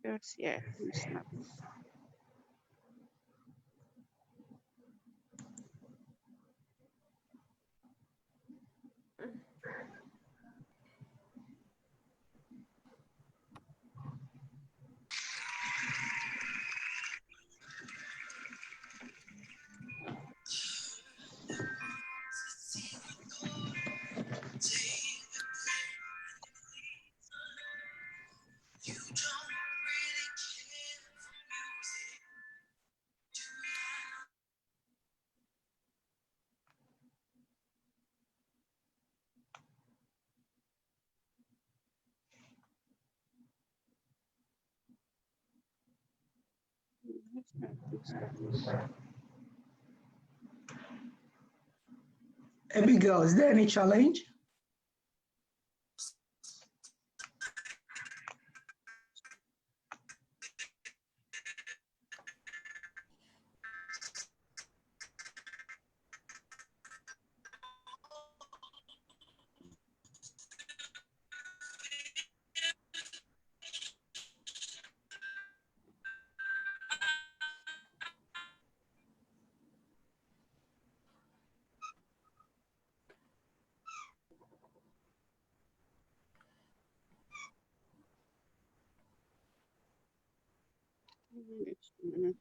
Just, yeah, we snap. Let's not do status. Abigail, is there any challenge? Next minute.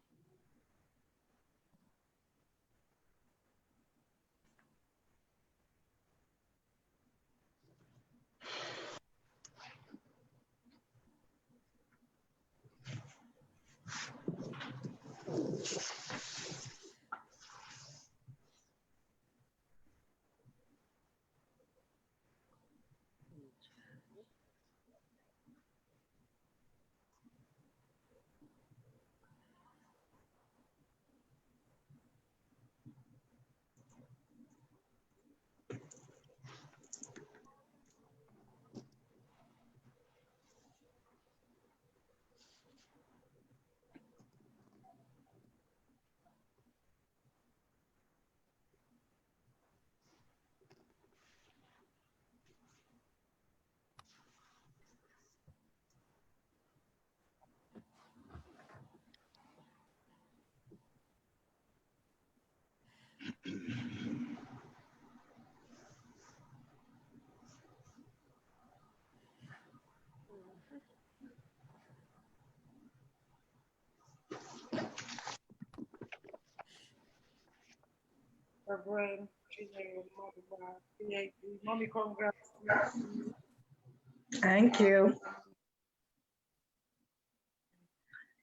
Reverend Ph.D. Mommy, congratulations. Thank you.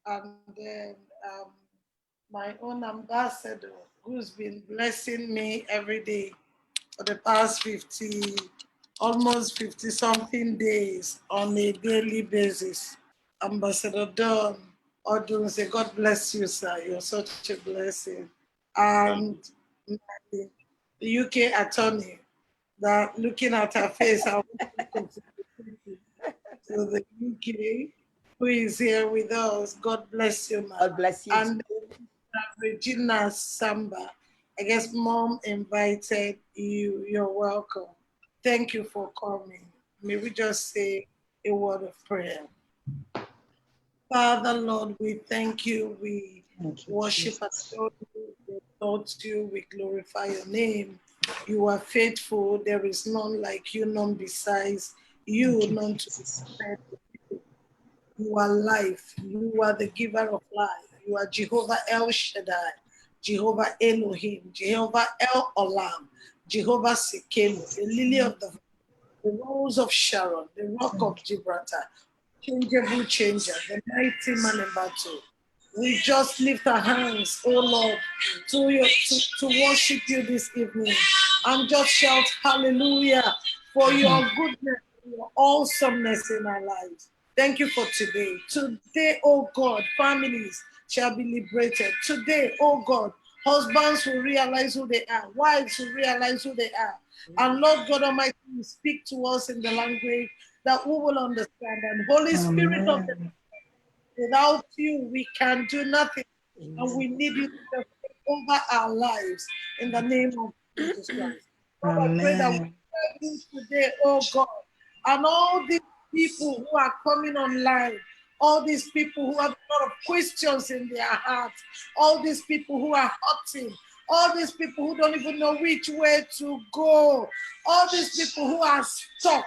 And then my own ambassador, who's been blessing me every day for the past 50, almost 50 something days on a daily basis. Ambassador Don Odunse, God bless you, sir. You're such a blessing. And my UK attorney, that looking at her face, I want to to the UK, who is here with us. God bless you, ma'am. God bless you. And Regina Samba, I guess mom invited you. You're welcome. Thank you for coming. May we just say a word of prayer. Father, Lord, we thank you. We Thank you, worship and Jesus. adore you. We exalt you. We glorify your name. You are faithful. There is none like you, none besides you, Thank you, none to be Jesus. compared with you. You are life. You are the giver of life. You are Jehovah El Shaddai, Jehovah Elohim, Jehovah El Olam, Jehovah Sekelo, the lily of the rose of Sharon, the rock Thank of Gibraltar, changeable changer, the mighty man in battle. We just lift our hands, oh Lord, to worship you this evening and just shout hallelujah for your goodness, your awesomeness in our lives. Thank you for today. Today, oh God, families shall be liberated. Today, oh God, husbands will realize who they are, wives will realize who they are. And Lord God Almighty, you speak to us in the language that we will understand. And Holy Spirit of the Amen. without you, we can do nothing. And we need you to just take over our lives in the name of Jesus Christ. Lord, I pray that we Amen. serve you today, oh God, and all these people who are coming online, all these people who have a lot of questions in their hearts, all these people who are hurting, all these people who don't even know which way to go, all these people who are stuck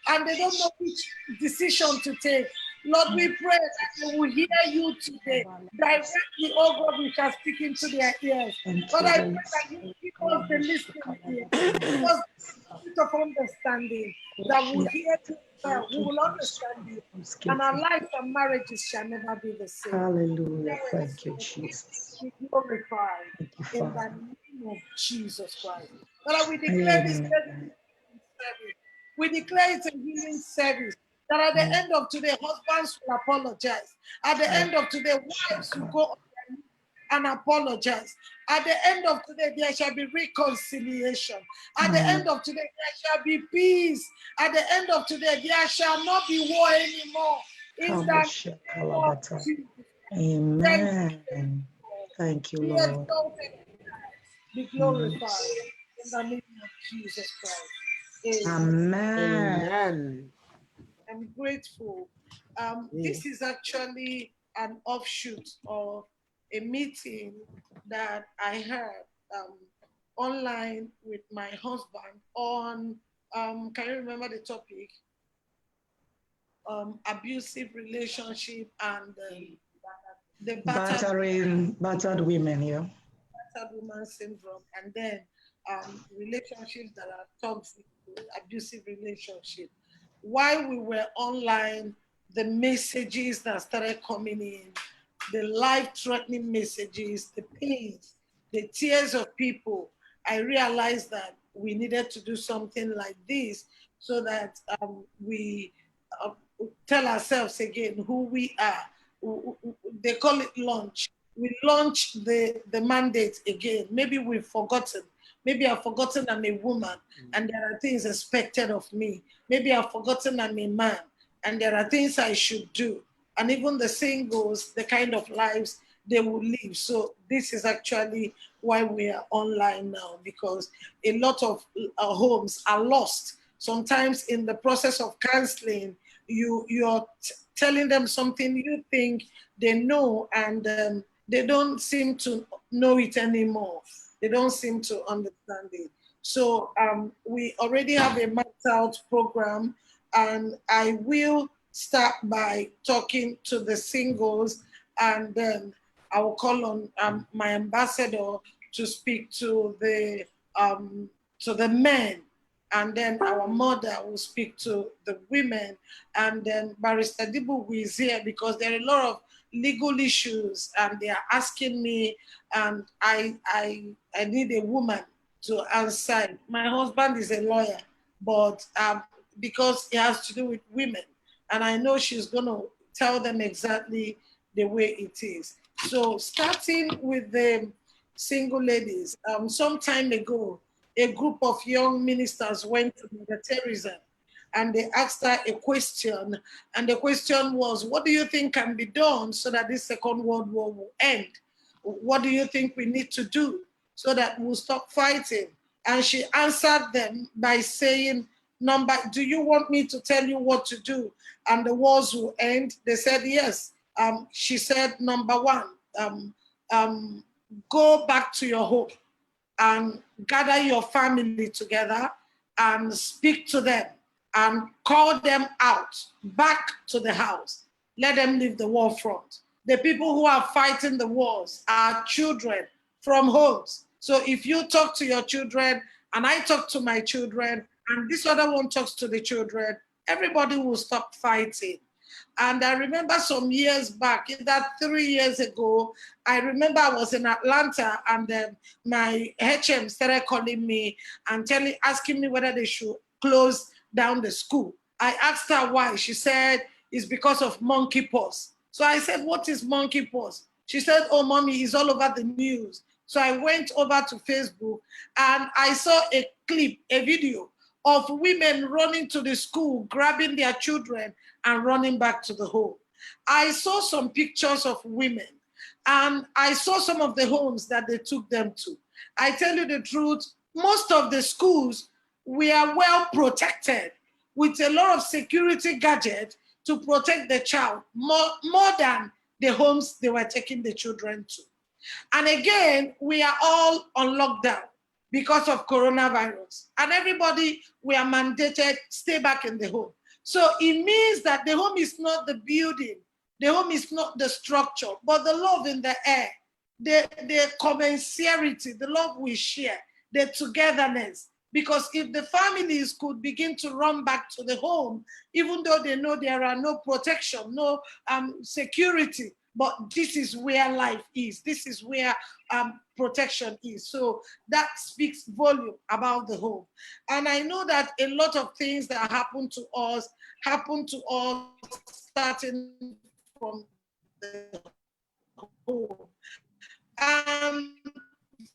and they don't know which decision to take. Lord, we pray that they will hear you today. Directly, oh God, we shall speak into their ears. But I pray that you give us the listening ear, give us the spirit of understanding, that will hear you well, we will understand you, and our lives and marriages shall never be the same. Hallelujah. Thank you, Jesus. Be glorified Thank you, in the Father. name of Jesus Christ. Father, we declare this service. We declare it a healing service. That at the end of today, husbands will apologize. At the end of today, wives will go on their knees and apologize. At the end of today, there shall be reconciliation. At the end of today, there shall be peace. At the end of today, there shall not be war anymore. In the name of Jesus. Amen. Thank you, Be Lord. exalted, be glorified in the name of Jesus Christ. Amen. Amen. I'm grateful. This is actually an offshoot of a meeting that I had online with my husband on, can you remember the topic? Abusive relationship and the Battered women, yeah. battered woman syndrome, and then relationships that are toxic, abusive relationship. While we were online, the messages that started coming in, the life-threatening messages, the pains, the tears of people, I realized that we needed to do something like this so that we uh, tell ourselves again who we are. They call it launch. We launch the mandate again. Maybe we've forgotten. Maybe I've forgotten I'm a woman and there are things expected of me. Maybe I've forgotten I'm a man and there are things I should do. And even the singles, the kind of lives they will live. So this is actually why we are online now, because a lot of homes are lost. Sometimes in the process of counseling, you're telling them something you think they know, and they don't seem to know it anymore. They don't seem to understand it. So we already have a mapped out program, and I will start by talking to the singles, and then I will call on my ambassador to speak to the men, and then our mother will speak to the women, and then Barrister Dibu is here because there are a lot of legal issues, and they are asking me, and I need a woman to answer. My husband is a lawyer, but because it has to do with women, and I know she's going to tell them exactly the way it is. So starting with the single ladies, some time ago, a group of young ministers went to Mother Teresa and they asked her a question. And the question was, what do you think can be done so that this Second World War will end? What do you think we need to do so that we'll stop fighting? And she answered them by saying, do you want me to tell you what to do and the wars will end? They said, yes. She said, number one, go back to your home and gather your family together and speak to them and call them out back to the house. Let them leave the war front. The people who are fighting the wars are children from homes. So if you talk to your children and I talk to my children and this other one talks to the children, everybody will stop fighting. And I remember some years back, that 3 years ago, I remember I was in Atlanta and my HM started calling me and asking me whether they should close down the school. I asked her why. She said, it's because of monkeypox. So I said, what is monkeypox? She said, oh, mommy, it's all over the news. So I went over to Facebook and I saw a clip, a video of women running to the school, grabbing their children and running back to the home. I saw some pictures of women and I saw some of the homes that they took them to. I tell you the truth, most of the schools were well protected with a lot of security gadgets to protect the child more than the homes they were taking the children to. And again, we are all on lockdown because of coronavirus. And everybody, we are mandated, stay back in the home. So it means that the home is not the building, the home is not the structure, but the love in the air, the commensurity, the love we share, the togetherness. Because if the families could begin to run back to the home, even though they know there are no protection, no security, but this is where life is. This is where protection is. So that speaks volume about the home. And I know that a lot of things that happen to us starting from the home.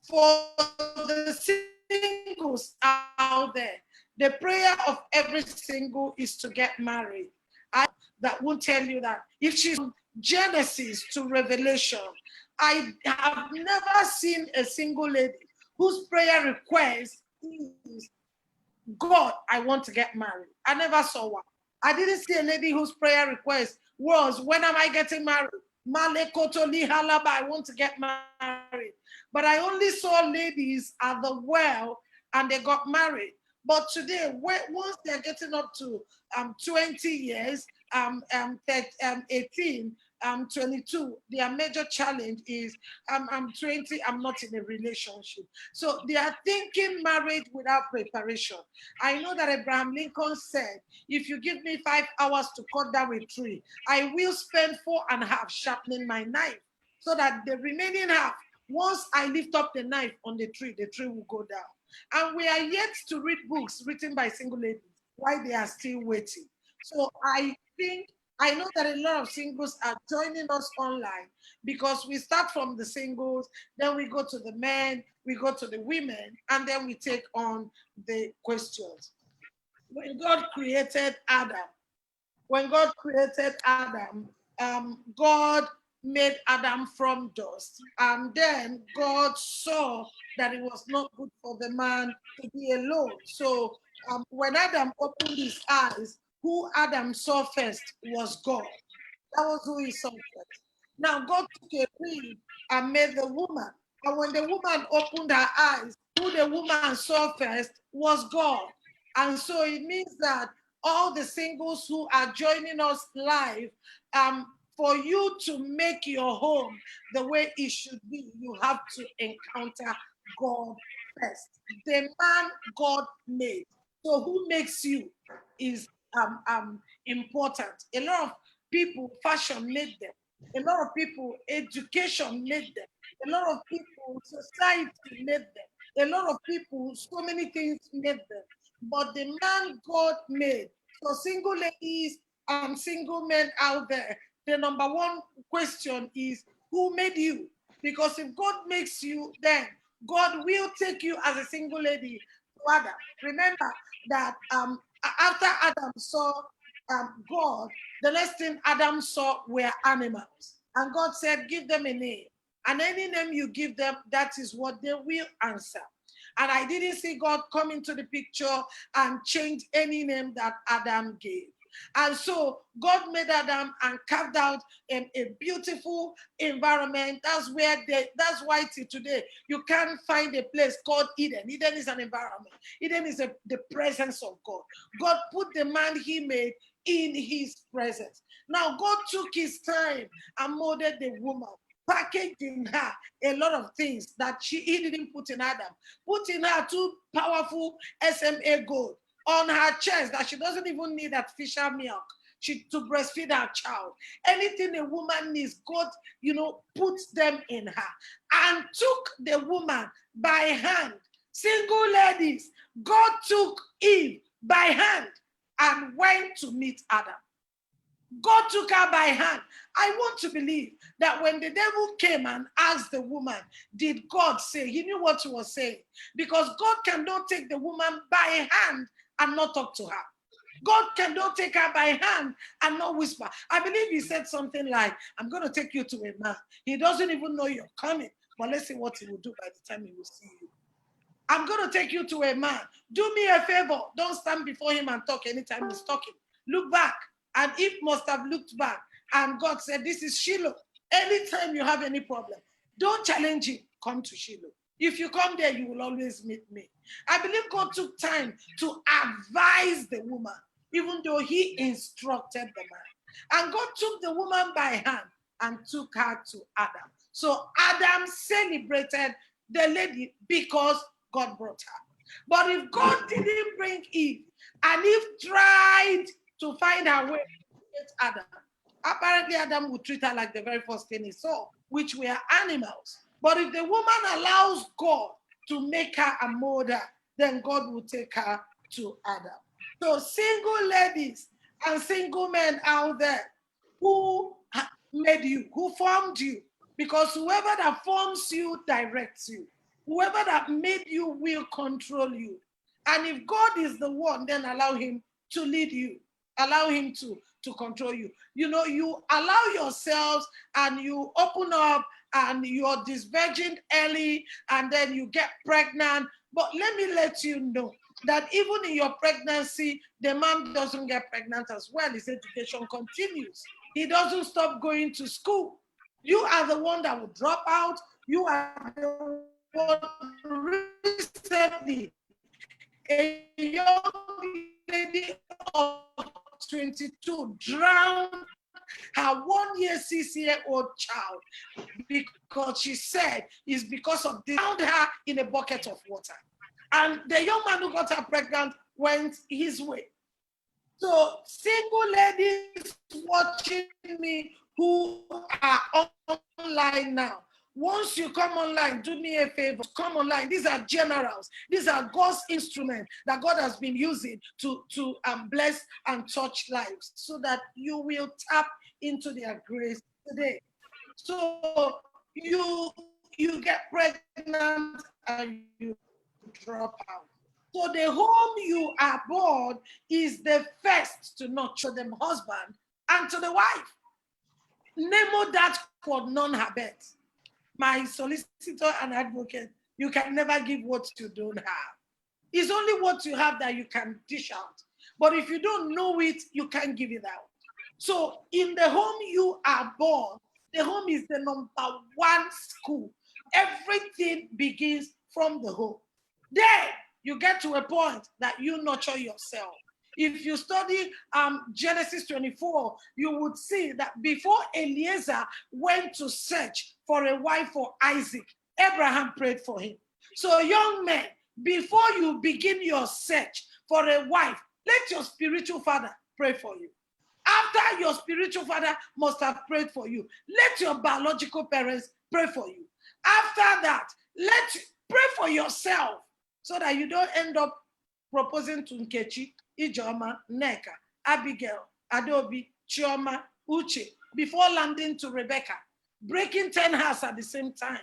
For the singles out there, the prayer of every single is to get married. That won't tell you that. If she's from Genesis to Revelation, I have never seen a single lady whose prayer request is, God, I want to get married. I never saw one. I didn't see a lady whose prayer request was, when am I getting married? I want to get married. But I only saw ladies at the well and they got married. But today, once they're getting up to 20 years, 18, 22, their major challenge is, I'm 20, I'm not in a relationship. So they are thinking marriage without preparation. I know that Abraham Lincoln said, if you give me 5 hours to cut down a tree, I will spend 4.5 sharpening my knife, so that the remaining half, once I lift up the knife on the tree will go down. And we are yet to read books written by single ladies while they are still waiting. So I know that a lot of singles are joining us online, because we start from the singles, then we go to the men, we go to the women, and then we take on the questions. When God created Adam, God made Adam from dust. And then God saw that it was not good for the man to be alone. So when Adam opened his eyes, who Adam saw first was God. That was who he saw first. Now God took a rib and made the woman. And when the woman opened her eyes, who the woman saw first was God. And so it means that all the singles who are joining us live, for you to make your home the way it should be, you have to encounter God first. The man God made. So who makes you is important. A lot of people, fashion made them. A lot of people, education made them. A lot of people, society made them. A lot of people, so many things made them. But the man God made. So single ladies and single men out there, the number one question is, who made you? Because if God makes you, then God will take you as a single lady to Adam. Remember that after Adam saw God, the next thing Adam saw were animals. And God said, give them a name. And any name you give them, that is what they will answer. And I didn't see God come into the picture and change any name that Adam gave. And so God made Adam and carved out a beautiful environment. That's why till today you can't find a place called Eden. Eden is an environment. Eden is the presence of God. God put the man he made in his presence. Now God took his time and molded the woman, packaged in her a lot of things that he didn't put in Adam. Put in her 2 powerful SMA gold on her chest that she doesn't even need artificial milk to breastfeed her child. Anything a woman needs, God, put them in her and took the woman by hand. Single ladies, God took Eve by hand and went to meet Adam. God took her by hand. I want to believe that when the devil came and asked the woman, did God say? He knew what he was saying. Because God cannot take the woman by hand and not talk to her. God cannot take her by hand and not whisper. I believe he said something like, I'm going to take you to a man. He doesn't even know you're coming. But let's see what he will do by the time he will see you. I'm going to take you to a man. Do me a favor. Don't stand before him and talk anytime he's talking. Look back. And Eve must have looked back, and God said, this is Shiloh. Anytime you have any problem, don't challenge him, come to Shiloh. If you come there, you will always meet me. I believe God took time to advise the woman, even though he instructed the man. And God took the woman by hand and took her to Adam. So Adam celebrated the lady because God brought her. But if God didn't bring Eve, and Eve tried to find her way to Adam, apparently Adam would treat her like the very first thing he saw, which were animals. But if the woman allows God to make her a mother, then God will take her to Adam. So single ladies and single men out there, who made you, who formed you, because whoever that forms you directs you. Whoever that made you will control you. And if God is the one, then allow him to lead you. Allow him to control you. You know, you allow yourselves and you open up and you're disvirgin early and then you get pregnant. But let me let you know that even in your pregnancy, the man doesn't get pregnant as well. His education continues. He doesn't stop going to school. You are the one that will drop out. You are the one recently, a young lady of 22 drowned her 1-year, 6-year-old child because she said it's because of this. Drowned her in a bucket of water. And the young man who got her pregnant went his way. So single ladies watching me who are online now, once you come online, do me a favor, come online. These are generals. These are God's instruments that God has been using to bless and touch lives so that you will tap into their grace today. So you get pregnant and you drop out. So the home you are born is the first to nurture them husband and to the wife. Nemo that for none habet. My solicitor and advocate, you can never give what you don't have. It's only what you have that you can dish out. But if you don't know it, you can't give it out. So in the home you are born, the home is the number one school. Everything begins from the home. Then you get to a point that you nurture yourself. If you study Genesis 24, you would see that before Eliezer went to search for a wife for Isaac, Abraham prayed for him. So young men, before you begin your search for a wife, let your spiritual father pray for you. After your spiritual father must have prayed for you, let your biological parents pray for you. After that, pray for yourself so that you don't end up proposing to Nkechi, Ijoma, Neka, Abigail, Adobe, Chioma, Uche, before landing to Rebecca, breaking 10 hearts at the same time.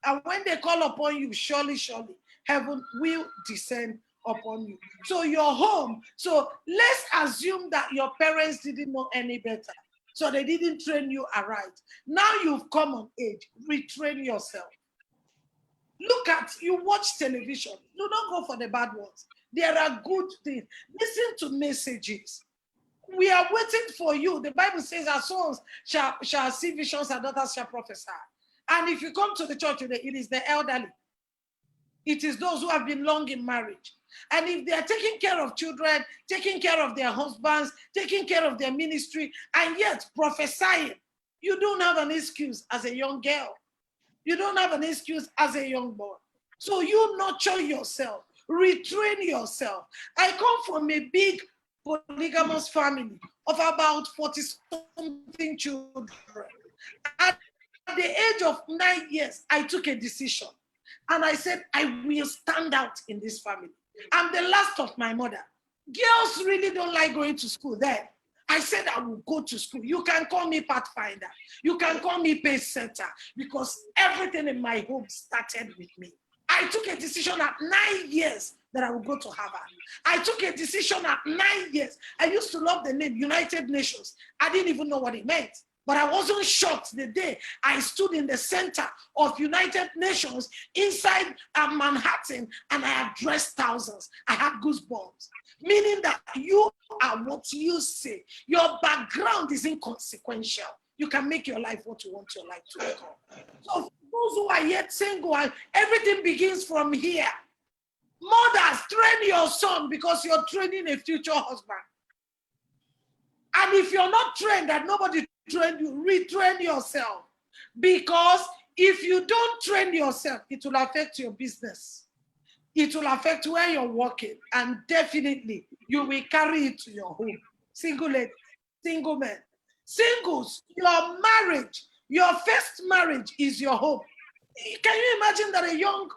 And when they call upon you, surely, surely, heaven will descend upon you. So your home, so let's assume that your parents didn't know any better. So they didn't train you aright. Now you've come of age, retrain yourself. Look at, you watch television. Do not go for the bad ones. There are good things. Listen to messages. We are waiting for you. The Bible says our sons shall see visions, our daughters shall prophesy. And if you come to the church today, it is the elderly. It is those who have been long in marriage. And if they are taking care of children, taking care of their husbands, taking care of their ministry, and yet prophesying, you don't have an excuse as a young girl. You don't have an excuse as a young boy. So you nurture yourself, retrain yourself. I come from a big polygamous family of about 40-something children. At the age of 9 years, I took a decision. And I said, I will stand out in this family. I'm the last of my mother. Girls really don't like going to school then. I said I will go to school. You can call me pathfinder. You can call me pace setter because everything in my home started with me. I took a decision at 9 years that I would go to Harvard. I took a decision at 9 years. I used to love the name United Nations. I didn't even know what it meant. But I wasn't shocked the day I stood in the center of United Nations inside Manhattan and I addressed thousands. I had goosebumps, meaning that you are what you say. Your background is inconsequential. You can make your life what you want your life to become. So for those who are yet single, everything begins from here. Mothers, train your son because you're training a future husband. And if you're not trained, that nobody trained you, retrain yourself. Because if you don't train yourself, it will affect your business. It will affect where you're working. And definitely, you will carry it to your home. Single ladies, single men. Singles, your marriage, your first marriage is your home. Can you imagine that a young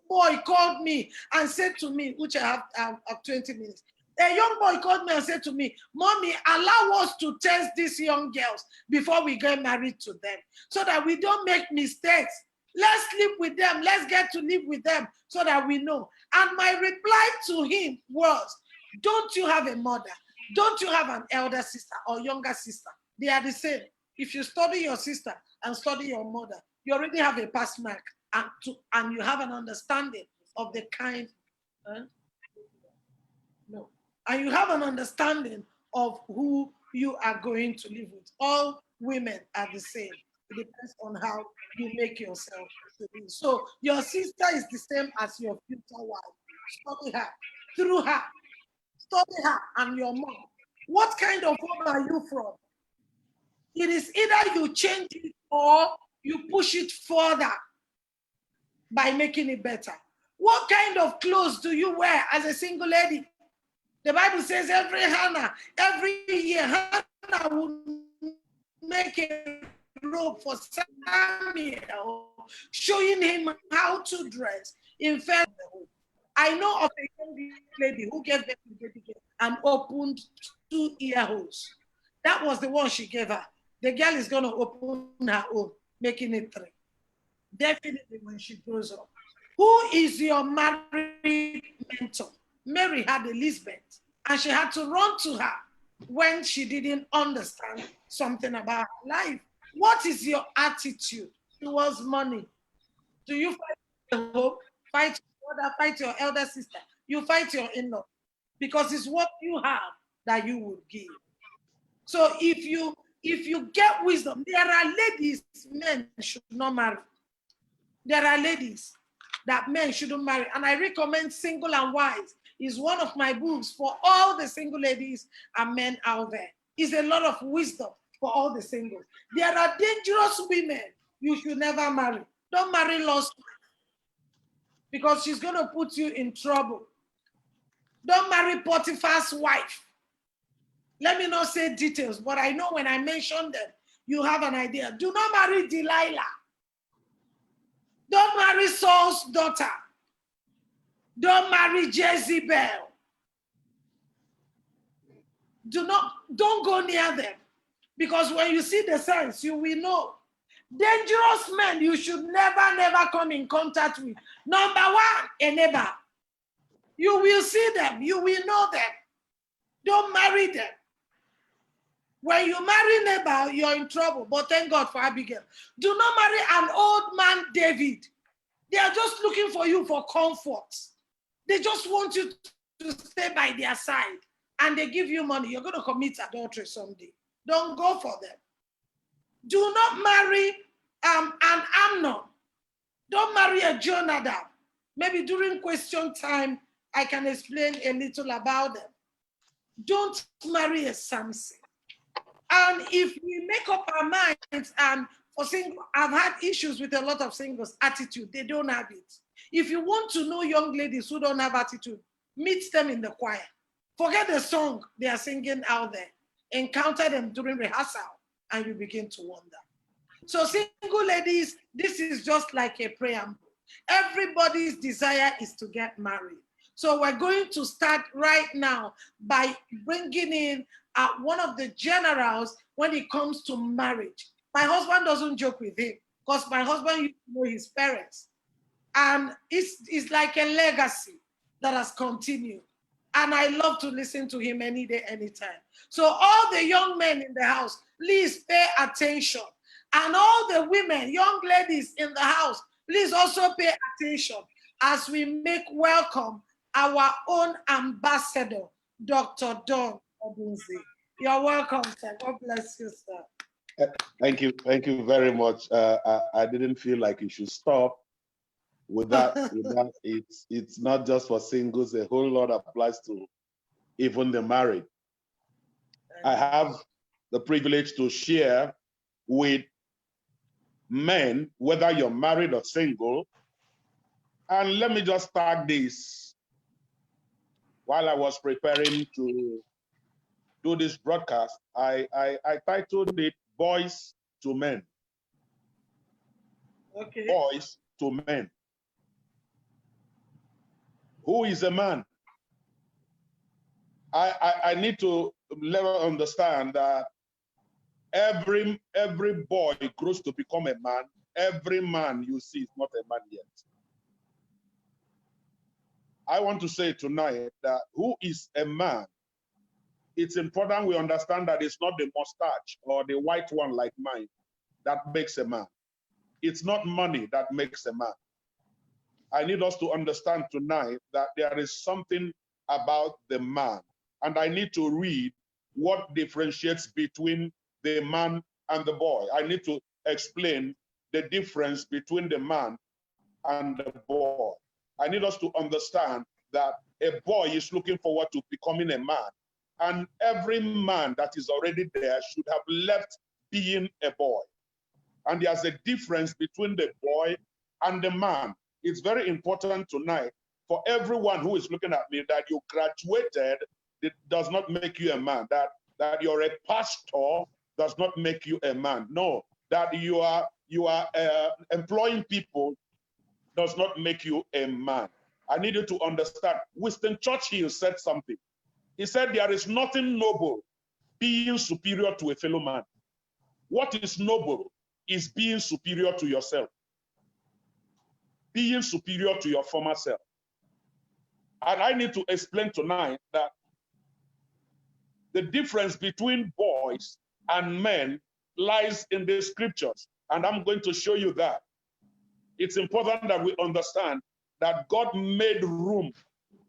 boy called me and said to me, which I have 20 minutes, a young boy called me and said to me, Mommy, allow us to test these young girls before we get married to them so that we don't make mistakes. Let's sleep with them. Let's get to live with them so that we know. And my reply to him was, don't you have a mother? Don't you have an elder sister or younger sister? They are the same. If you study your sister and study your mother, you already have a pass mark and you have an understanding of the kind. No. And you have an understanding of who you are going to live with. All women are the same. It depends on how you make yourself to be. So your sister is the same as your future wife. Study her, through her, study her and your mom. What kind of home are you from? It is either you change it or you push it further by making it better. What kind of clothes do you wear as a single lady? The Bible says every year, Hannah will make a robe for Samuel, showing him how to dress in fact. I know of a young lady who gave birth to baby girl and opened 2 ear holes. That was the one she gave her. The girl is going to open her own, making it 3. Definitely when she grows up. Who is your married mentor? Mary had Elizabeth, and she had to run to her when she didn't understand something about her life. What is your attitude towards money? Do you fight the hope, fight your brother, fight your elder sister? You fight your in-law because it's what you have that you would give. So if you get wisdom, there are ladies men should not marry. There are ladies that men shouldn't marry. And I recommend Single and Wise. Is one of my books for all the single ladies and men out there. It's a lot of wisdom for all the singles. There are dangerous women you should never marry. Don't marry lost because she's going to put you in trouble. Don't marry Potiphar's wife. Let me not say details, but I know when I mention them, you have an idea. Do not marry Delilah. Don't marry Saul's daughter. Don't marry Jezebel. Don't go near them. Because when you see the signs, you will know. Dangerous men you should never come in contact with. Number 1, a neighbor. You will see them. You will know them. Don't marry them. When you marry neighbor, you're in trouble. But thank God for Abigail. Do not marry an old man, David. They are just looking for you for comfort. They just want you to stay by their side. And they give you money. You're going to commit adultery someday. Don't go for them. Do not marry an Amnon. Don't marry a Jonadab. Maybe during question time, I can explain a little about them. Don't marry a Samson. And if we make up our minds, and for single, I've had issues with a lot of singles, attitude, they don't have it. If you want to know young ladies who don't have attitude, meet them in the choir. Forget the song they are singing out there. Encounter them during rehearsal, and you begin to wonder. So single ladies, this is just like a preamble. Everybody's desire is to get married. So we're going to start right now by bringing in one of the generals when it comes to marriage. My husband doesn't joke with him because my husband used to know his parents. And it's like a legacy that has continued. and I love to listen to him any day, anytime. So all the young men in the house, please pay attention. And all the women, young ladies in the house, please also pay attention as we make welcome our own ambassador, Dr. Don Odunze. You're welcome, sir. God bless you, sir. Thank you very much. I didn't feel like you should stop with that. It's not just for singles. A whole lot applies to even the married. I have the privilege to share with men, whether you're married or single. And let me just start this. While I was preparing to do this broadcast, I titled it Boys to Men. Okay. Boys to men. Who is a man? I need to let us understand that every boy grows to become a man. Every man you see is not a man yet. I want to say tonight that who is a man? It's important we understand that it's not the mustache or the white one like mine that makes a man. It's not money that makes a man. I need us to understand tonight that there is something about the man. And I need to read what differentiates between the man and the boy. I need to explain the difference between the man and the boy. I need us to understand that a boy is looking forward to becoming a man. And every man that is already there should have left being a boy. And there's a difference between the boy and the man. It's very important tonight for everyone who is looking at me that you graduated, it does not make you a man. That you're a pastor does not make you a man. No, that you are employing people does not make you a man. I need you to understand. Winston Churchill said something. He said, there is nothing noble being superior to a fellow man. What is noble is being superior to yourself, being superior to your former self. And I need to explain tonight that the difference between boys and men lies in the scriptures. And I'm going to show you that. It's important that we understand that God made room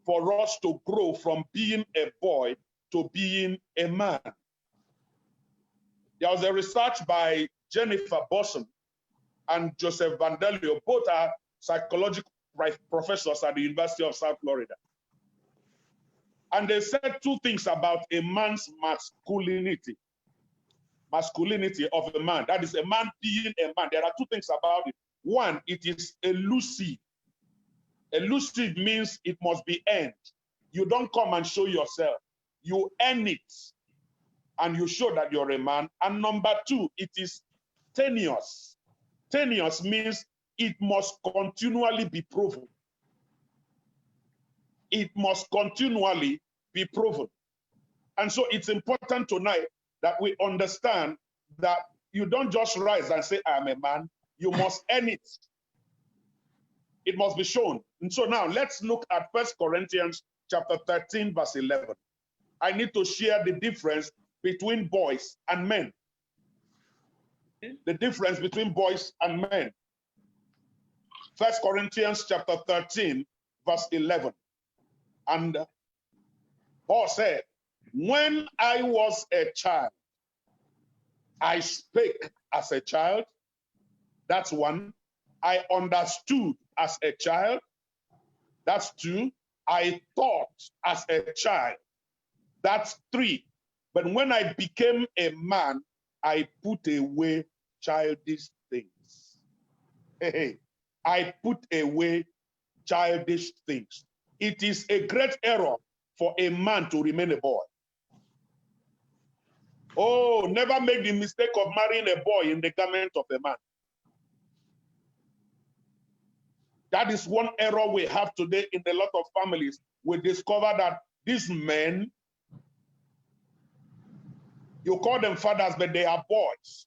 for us to grow from being a boy to being a man. There was a research by Jennifer Bosson and Joseph Vandelio, both are psychological professors at the University of South Florida. And they said two things about a man's masculinity. Masculinity of a man, that is a man being a man. There are two things about it. One, it is elusive. Elusive means it must be earned. You don't come and show yourself. You earn it and you show that you're a man. And number two, it is tenuous. Tenuous means it must continually be proven. It must continually be proven. And so it's important tonight that we understand that you don't just rise and say, I'm a man. You must earn it. It must be shown. And so now let's look at 1 Corinthians chapter 13, verse 11. I need to share the difference between boys and men. The difference between boys and men. 1 Corinthians chapter 13, verse 11. And Paul said, when I was a child, I spake as a child. That's one. I understood as a child. That's two. I thought as a child. That's three. But when I became a man, I put away childish things. Hey, I put away childish things. It is a great error for a man to remain a boy. Oh, never make the mistake of marrying a boy in the garment of a man. That is one error we have today in a lot of families. We discover that these men, you call them fathers, but they are boys.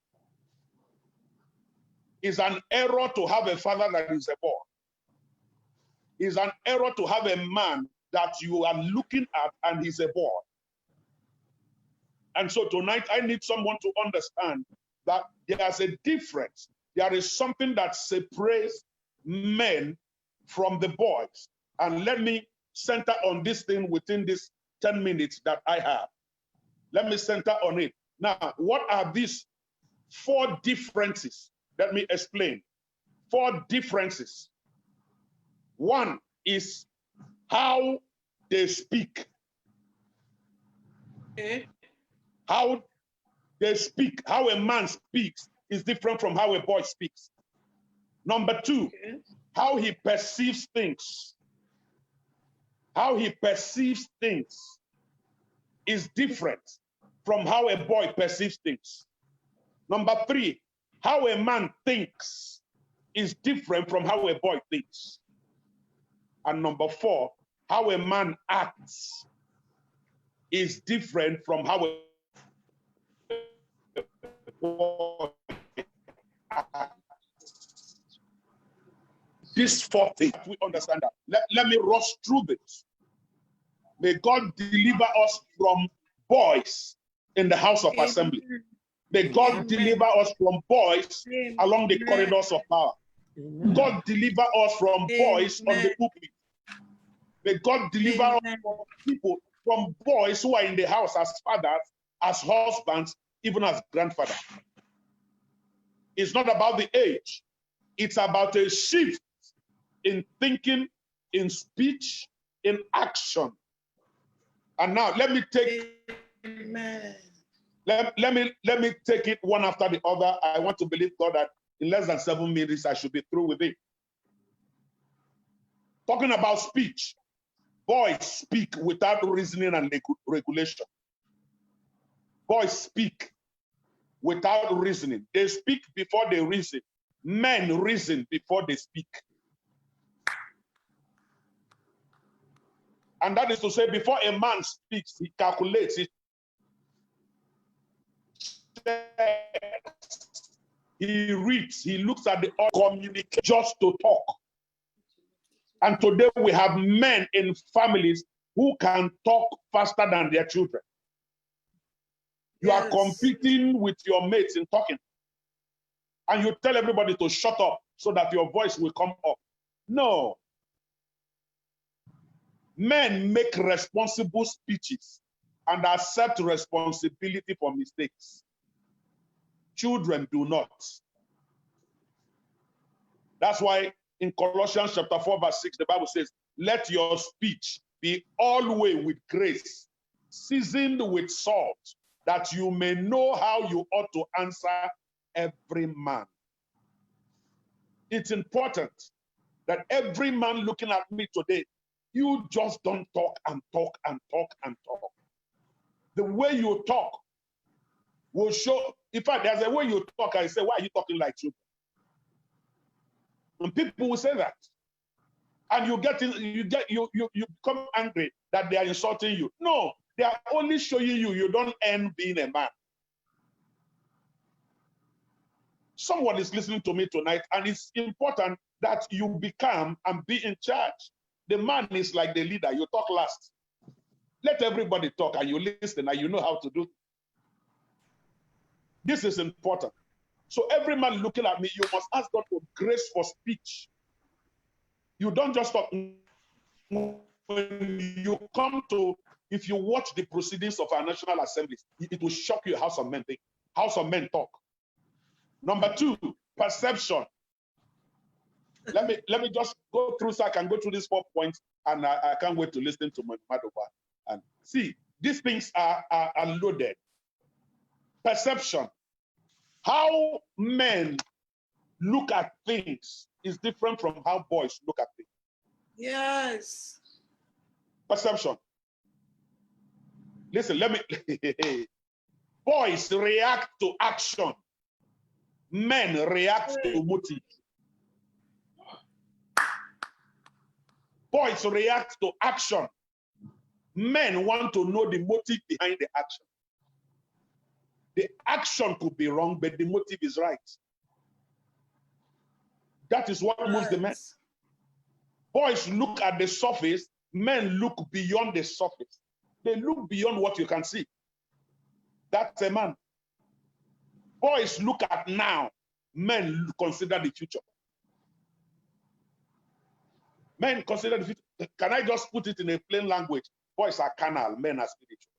It's an error to have a father that is a boy. It's an error to have a man that you are looking at and he's a boy. And so tonight I need someone to understand that there's a difference. There is something that separates men from the boys. And let me center on this thing within this 10 minutes that I have. Let me center on it. Now, what are these 4 differences? Let me explain. 4 differences. One is how they speak. Okay. How they speak, how a man speaks is different from how a boy speaks. Number 2, Okay. how he perceives things. How he perceives things is different from how a boy perceives things. Number 3, how a man thinks is different from how a boy thinks. And number 4, how a man acts is different from how a boy acts. This 4 things, we understand that. Let me rush through this. May God deliver us from boys in the house of assembly. May God Amen. deliver us from boys Amen. along the corridors of power. Amen. God deliver us from boys on the Amen. pulpit. May God deliver us Amen. from people, from boys who are in the house as fathers, as husbands, even as grandfathers. It's not about the age. It's about a shift in thinking, in speech, in action. And now let me take Amen. let me take it one after the other. I want to believe God that in less than 7 minutes I should be through with it. Talking about speech, boys speak without reasoning and regulation. Boys speak without reasoning. They speak before they reason. Men reason before they speak. And that is to say, before a man speaks, he calculates, he reads, he looks at the communicate just to talk. And today we have men in families who can talk faster than their children. You are competing with your mates in talking. And you tell everybody to shut up so that your voice will come up. No. Men make responsible speeches and accept responsibility for mistakes. Children do not. That's why in Colossians chapter 4, verse 6, the Bible says, let your speech be always with grace, seasoned with salt, that you may know how you ought to answer every man. It's important that every man looking at me today, you just don't talk and talk and talk and talk. The way you talk will show. In fact, there's a way you talk. I say, why are you talking like children? And people will say that, and you become angry that they are insulting you. No, they are only showing you don't earn being a man. Someone is listening to me tonight, and it's important that you become and be in charge. The man is like the leader. You talk last. Let everybody talk, and you listen, and you know how to do it. This is important. So every man looking at me, you must ask God for grace for speech. You don't just talk. When you come to, if you watch the proceedings of our National Assemblies, it will shock you how some men think, how some men talk. Number 2, perception. Let me just go through so I can go through these 4 points, and I can't wait to listen to my Madova. And see, these things are loaded. Perception. How men look at things is different from how boys look at things. Yes. Perception. Listen, let me. Boys react to action. Men react to motive. Boys react to action. Men want to know the motive behind the action. The action could be wrong, but the motive is right. That is what moves the men. Boys look at the surface, Men look beyond the surface. They look beyond what you can see. That's a man. Boys look at now. Men consider the future. Men consider the future. Can I just put it in a plain language? Boys are carnal, men are spiritual.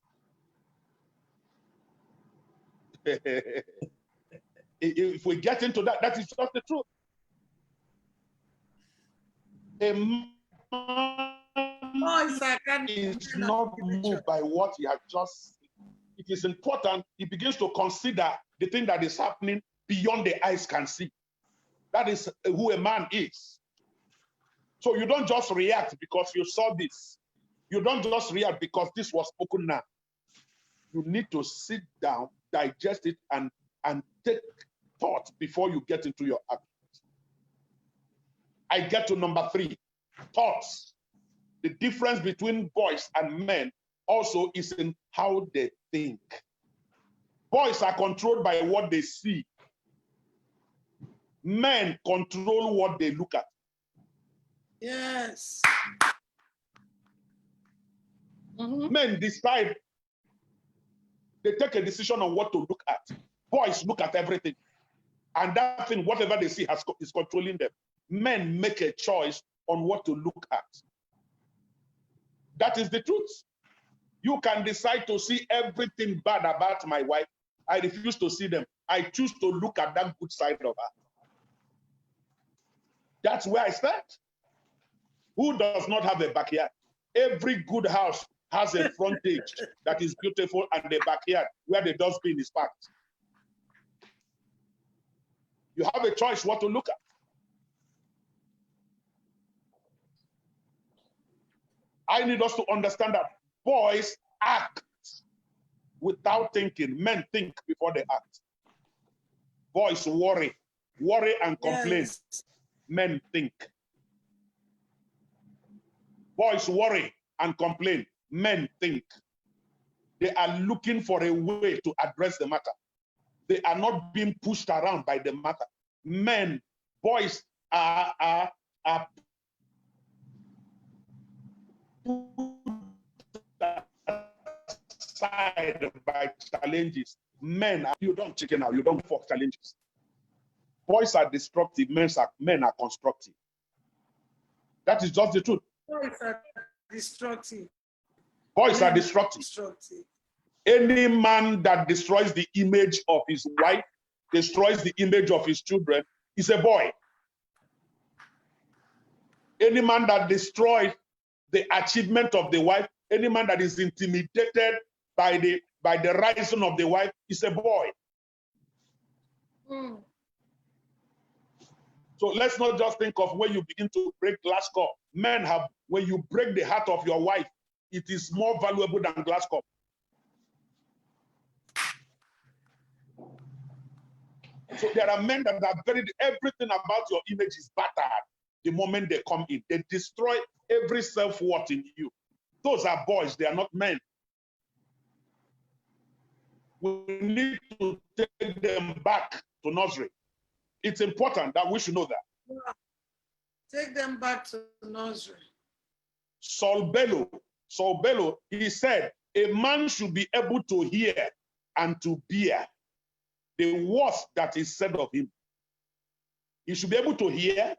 If we get into that, that is just the truth. A man is not moved by what he has just seen. It is important he begins to consider the thing that is happening beyond the eyes can see. That is who a man is. So you don't just react because you saw this. You don't just react because this was spoken now. You need to sit down, digest it, and take thought before you get into your actions. I get to number 3, thoughts. The difference between boys and men also is in how they think. Boys are controlled by what they see. Men control what they look at. Yes. Men decide, they take a decision on what to look at. Boys look at everything. And that thing, whatever they see, is controlling them. Men make a choice on what to look at. That is the truth. You can decide to see everything bad about my wife. I refuse to see them. I choose to look at that good side of her. That's where I start. Who does not have a backyard? Every good house has a frontage that is beautiful and the backyard where the dustbin is parked. You have a choice what to look at. I need us to understand that boys act without thinking. Men think before they act. Boys worry and complain. Yes. Men think. Boys worry and complain. Men think. They are looking for a way to address the matter. They are not being pushed around by the matter. Men, boys are side by challenges. Men, you don't chicken out, you don't fuck challenges. Boys are destructive, men are constructive. That is just the truth. Boys are destructive. Boys are destructive. Any man that destroys the image of his wife, destroys the image of his children, is a boy. Any man that destroys the achievement of the wife, any man that is intimidated by the rising of the wife, is a boy. So let's not just think of when you begin to break glass cup. Men have, when you break the heart of your wife, it is more valuable than glass cup. So there are men that are everything about your image is battered the moment they come in. They destroy every self-worth in you. Those are boys, they are not men. We need to take them back to nursery. It's important that we should know that. Yeah. Take them back to nursery. Saul Bellow, he said, a man should be able to hear and to bear the worst that is said of him. He should be able to hear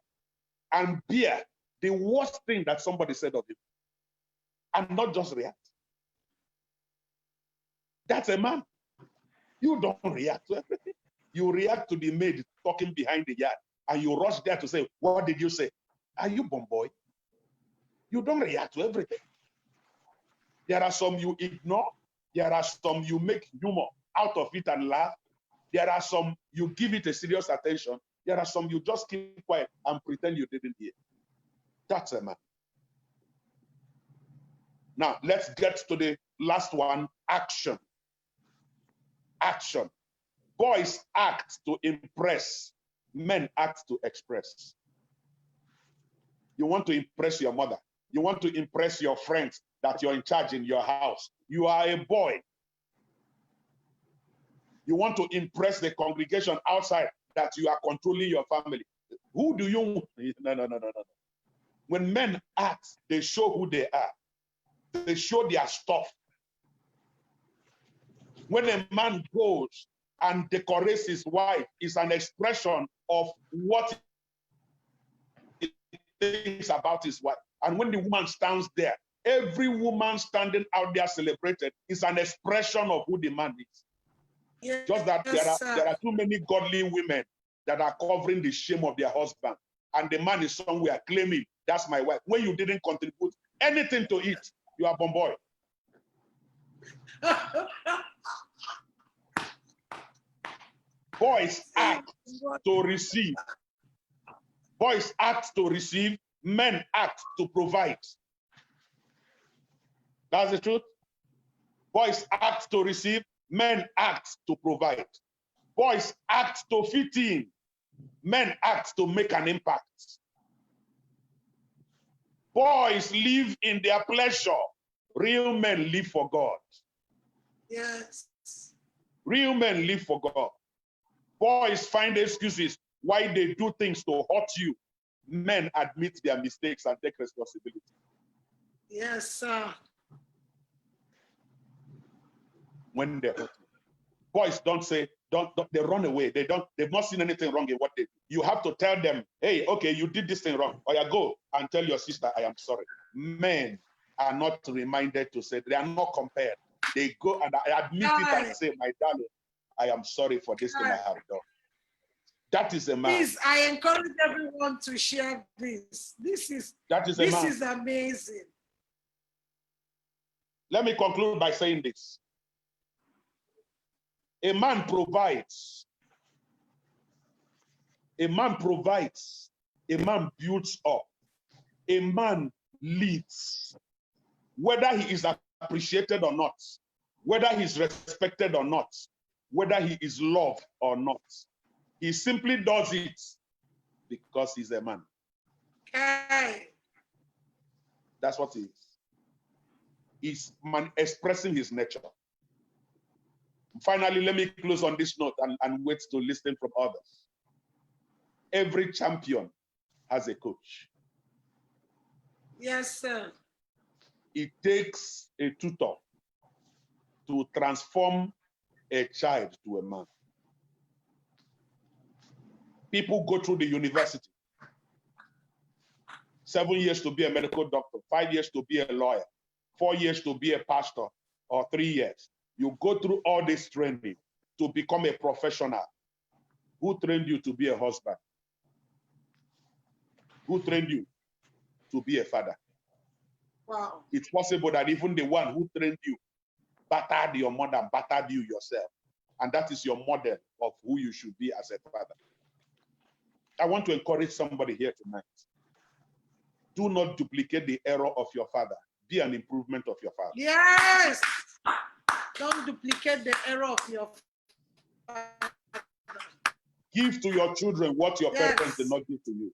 and bear the worst thing that somebody said of him and not just react. That's a man. You don't react to everything. You react to the maid talking behind the yard and you rush there to say, what did you say? Are you bomb boy? You don't react to everything. There are some you ignore. There are some you make humor out of it and laugh. There are some you give it a serious attention. There are some you just keep quiet and pretend you didn't hear. That's a man. Now, let's get to the last one, action. Action. Boys act to impress. Men act to express. You want to impress your mother. You want to impress your friends that you're in charge in your house. You are a boy. You want to impress the congregation outside that you are controlling your family. Who do you? No. When men act, they show who they are. They show their stuff. When a man goes and decorates his wife, it's an expression of what he thinks about his wife. And when the woman stands there, every woman standing out there celebrated is an expression of who the man is. Yes, Just that there sir. are too many godly women that are covering the shame of their husband. And the man is somewhere claiming, that's my wife. When you didn't contribute anything to it, you are bomboy. Boys act to receive. Boys act to receive. Men act to provide. That's the truth. Boys act to receive. Men act to provide. Boys act to fit in. Men act to make an impact. Boys live in their pleasure. Real men live for God. Yes. Real men live for God. Boys find excuses why they do things to hurt you. Men admit their mistakes and take responsibility. Yes, sir. When they hurt you. Boys don't say, don't they run away. They've not seen anything wrong in what they do. You have to tell them, hey, okay, you did this thing wrong. Or you go and tell your sister, I am sorry. Men are not reminded to say, they are not compared. They go and I admit it and say, my darling, I am sorry for this thing I have done. That is a man. Please, I encourage everyone to share this. This is amazing. Let me conclude by saying this. A man provides. A man provides. A man builds up. A man leads. Whether he is appreciated or not, whether he's respected or not, whether he is loved or not, he simply does it because he's a man. Okay. That's what he is. He's expressing his nature. Finally, let me close on this note and wait to listen from others. Every champion has a coach. Yes, sir. It takes a tutor to transform a child to a man. People go through the university. 7 years to be a medical doctor, 5 years to be a lawyer, 4 years to be a pastor, or 3 years. You go through all this training to become a professional. Who trained you to be a husband? Who trained you to be a father? Wow. It's possible that even the one who trained you battered your mother, battered you yourself. And that is your model of who you should be as a father. I want to encourage somebody here tonight. Do not duplicate the error of your father. Be an improvement of your father. Yes. Don't duplicate the error of your father. Give to your children what your parents did not give to you.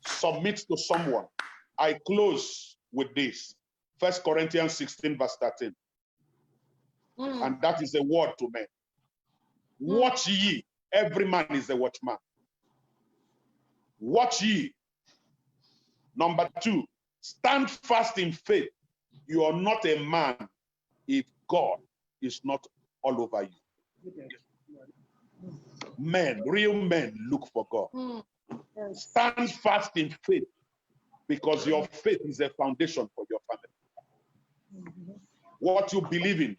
Submit to someone. I close with this. 1 Corinthians 16, verse 13. And that is a word to men. Watch ye. Every man is a watchman. Watch ye. Number 2, stand fast in faith. You are not a man if God is not all over you. Men, real men, look for God. Stand fast in faith because your faith is a foundation for your family. What you believe in,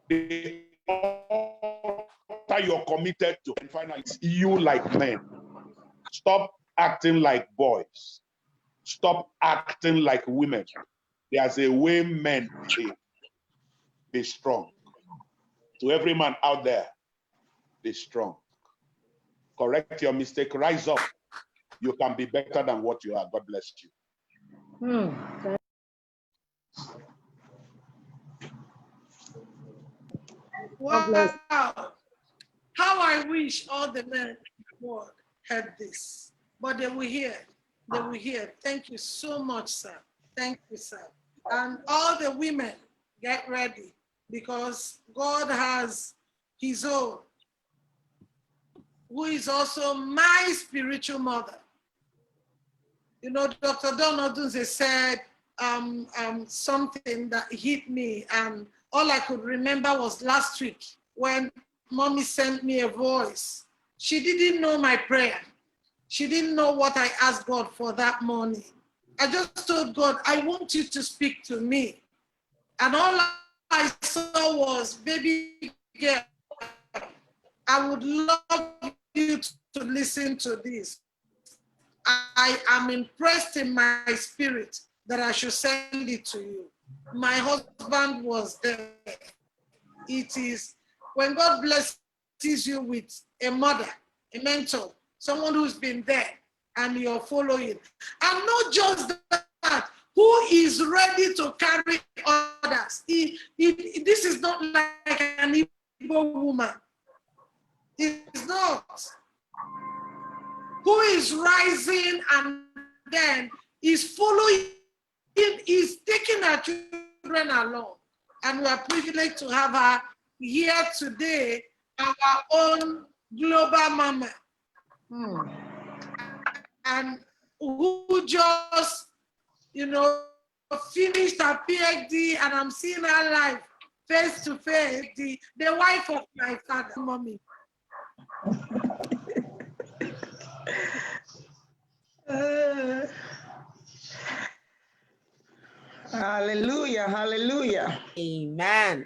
the altar you're committed to. And finally, it's you like men. Stop acting like boys. Stop acting like women. There's a way men behave. Be strong. To every man out there, be strong. Correct your mistake. Rise up. You can be better than what you are. God bless you. Wow. How I wish all the men in the world had this. But they will hear. They will hear. Thank you so much, sir. Thank you, sir. And all the women, get ready because God has his own who is also my spiritual mother. You know, Dr. Don Odunze said something that hit me, and all I could remember was last week when Mommy sent me a voice. She didn't know my prayer. She didn't know what I asked God for that morning. I just told God, I want you to speak to me. And all I saw was, baby girl, I would love you to listen to this. I am impressed in my spirit that I should send it to you. My husband was there. It is when God blesses you with a mother, a mentor, someone who's been there and you're following. And not just that, who is ready to carry others. This is not like an Igbo woman. It's not. Who is rising and then is following, is taking our children along. And we are privileged to have her here today, our own global mama. And who just, you know, finished her Ph.D. and I'm seeing her live face to face, the wife of my father, mommy. Hallelujah, hallelujah. Amen.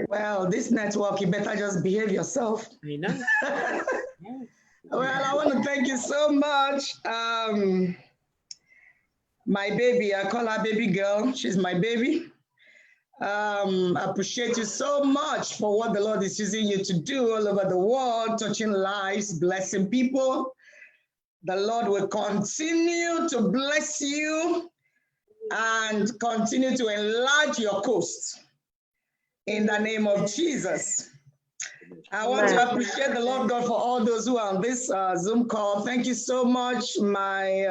Well, this network, you better just behave yourself. I know. Well, I want to thank you so much. My baby, I call her baby girl. She's my baby. I appreciate you so much for what the Lord is using you to do all over the world, touching lives, blessing people. The Lord will continue to bless you and continue to enlarge your coast in the name of Jesus. I want to appreciate the Lord God for all those who are on this Zoom call. Thank you so much, my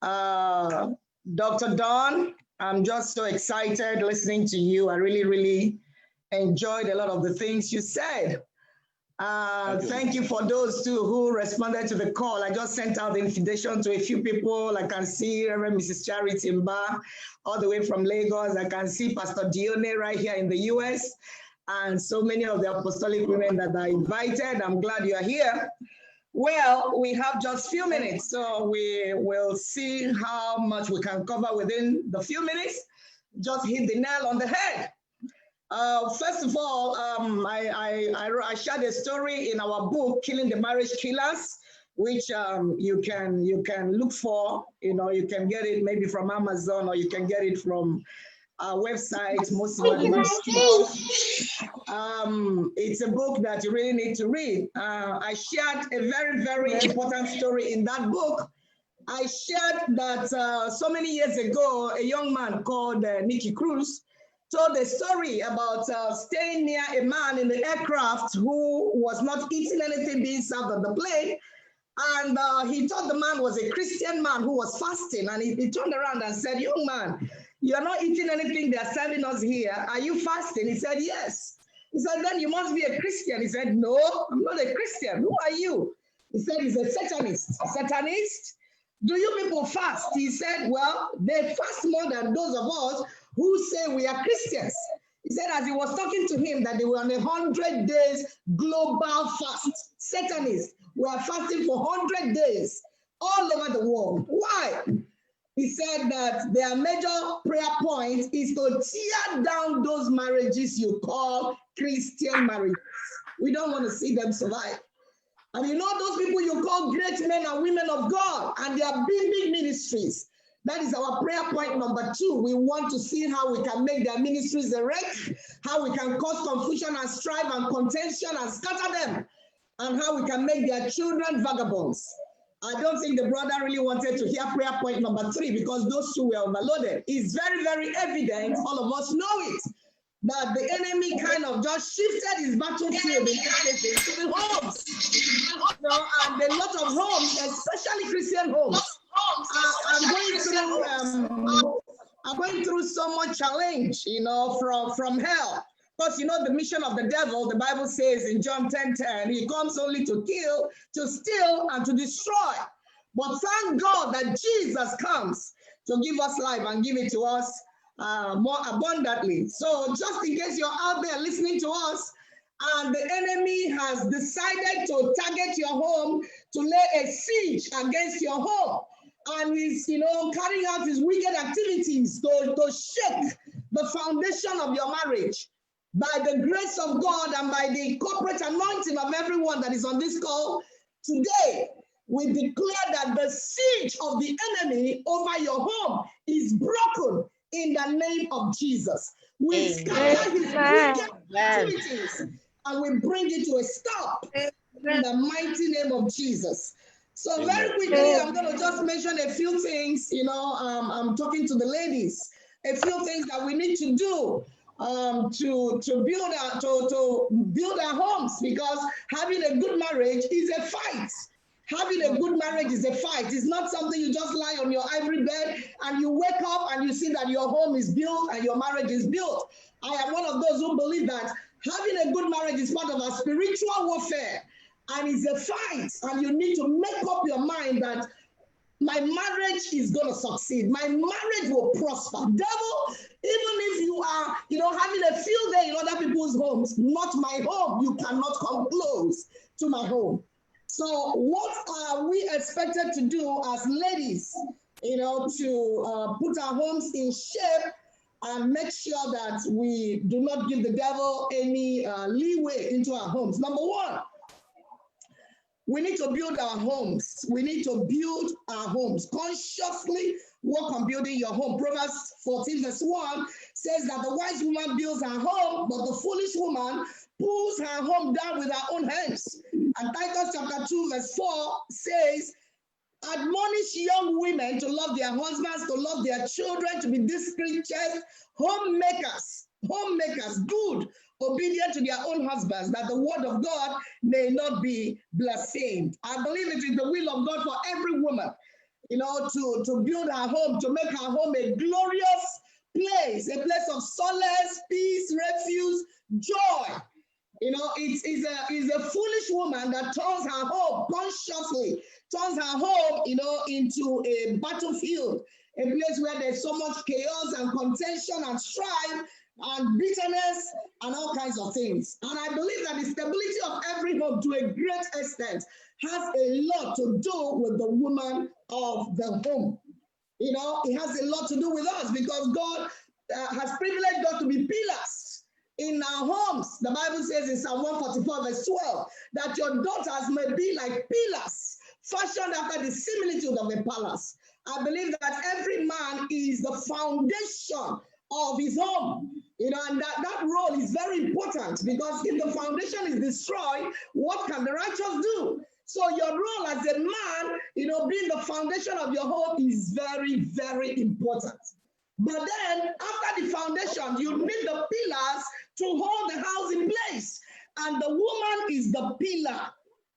Dr. Dawn. I'm just so excited listening to you. I really, really enjoyed a lot of the things you said. Thank you for those too who responded to the call. I just sent out the invitation to a few people. I can see Reverend Mrs. Charity Mba all the way from Lagos. I can see Pastor Dione right here in the US, and so many of the apostolic women that are invited. I'm glad you are here. Well, we have just a few minutes, so we will see how much we can cover within the few minutes. Just hit the nail on the head. First of all, I shared a story in our book, Killing the Marriage Killers, which you can look for. You know, you can get it maybe from Amazon, or you can get it from our website, most of it's a book that you really need to read. I shared a very, very important story in that book. I shared that so many years ago, a young man called Nicky Cruz told a story about staying near a man in the aircraft who was not eating anything being served on the plane. And he thought the man was a Christian man who was fasting. And he turned around and said, "Young man, you are not eating anything they are serving us here. Are you fasting?" He said, "Yes." He said, "Then you must be a Christian." He said, "No, I'm not a Christian. Who are you?" He said, "He's a Satanist." "A Satanist? Do you people fast?" He said, "Well, they fast more than those of us who say we are Christians." He said, as he was talking to him, that they were on a 100 days global fast. Satanists were fasting for 100 days all over the world. Why? He said that their major prayer point is to tear down those marriages you call Christian marriages. We don't want to see them survive. And you know those people you call great men and women of God, and their big, big ministries. That is our prayer point number 2. We want to see how we can make their ministries erect, how we can cause confusion and strife and contention and scatter them, and how we can make their children vagabonds. I don't think the brother really wanted to hear prayer point number 3 because those two were overloaded. It's very, very evident, all of us know it, that the enemy kind of just shifted his battlefield into the homes. You know, and a lot of homes, especially Christian homes, are going through so much challenge, you know, from hell. Because you know the mission of the devil, the Bible says in John 10:10, he comes only to kill, to steal, and to destroy. But thank God that Jesus comes to give us life and give it to us more abundantly. So just in case you're out there listening to us and the enemy has decided to target your home, to lay a siege against your home, and he's, carrying out his wicked activities to shake the foundation of your marriage, by the grace of God and by the corporate anointing of everyone that is on this call, today we declare that the siege of the enemy over your home is broken in the name of Jesus. We scatter his wicked activities and we bring it to a stop in the mighty name of Jesus. So very quickly, I'm going to just mention a few things. I'm talking to the ladies. A few things that we need to do to build our homes, because having a good marriage is a fight. Having a good marriage is a fight. It's not something you just lie on your ivory bed and you wake up and you see that your home is built and your marriage is built. I am one of those who believe that having a good marriage is part of our spiritual warfare, and it's a fight, and you need to make up your mind that my marriage is going to succeed. My marriage will prosper. Devil, even if you are, having a field day in other people's homes, not my home, you cannot come close to my home. So what are we expected to do as ladies, to put our homes in shape and make sure that we do not give the devil any leeway into our homes? Number one, we need to build our homes. We need to build our homes. Consciously work on building your home. Proverbs 14 verse 1 says that the wise woman builds her home, but the foolish woman pulls her home down with her own hands. And Titus chapter 2 verse 4 says, admonish young women to love their husbands, to love their children, to be discreet, homemakers, good, obedient to their own husbands, that the word of God may not be blasphemed. I believe it is the will of God for every woman, to build her home, to make her home a glorious place, a place of solace, peace, refuge, joy. It's a foolish woman that turns her home consciously, turns her home, into a battlefield, a place where there's so much chaos and contention and strife and bitterness and all kinds of things. And I believe that the stability of every home, to a great extent, has a lot to do with the woman of the home. It has a lot to do with us, because God has privileged us to be pillars in our homes. The Bible says in Psalm 144 verse 12 that your daughters may be like pillars fashioned after the similitude of a palace. I believe that every man is the foundation of his home, and that role is very important, because if the foundation is destroyed, what can the righteous do? So your role as a man, being the foundation of your home is very, very important. But then after the foundation, you need the pillars to hold the house in place. And the woman is the pillar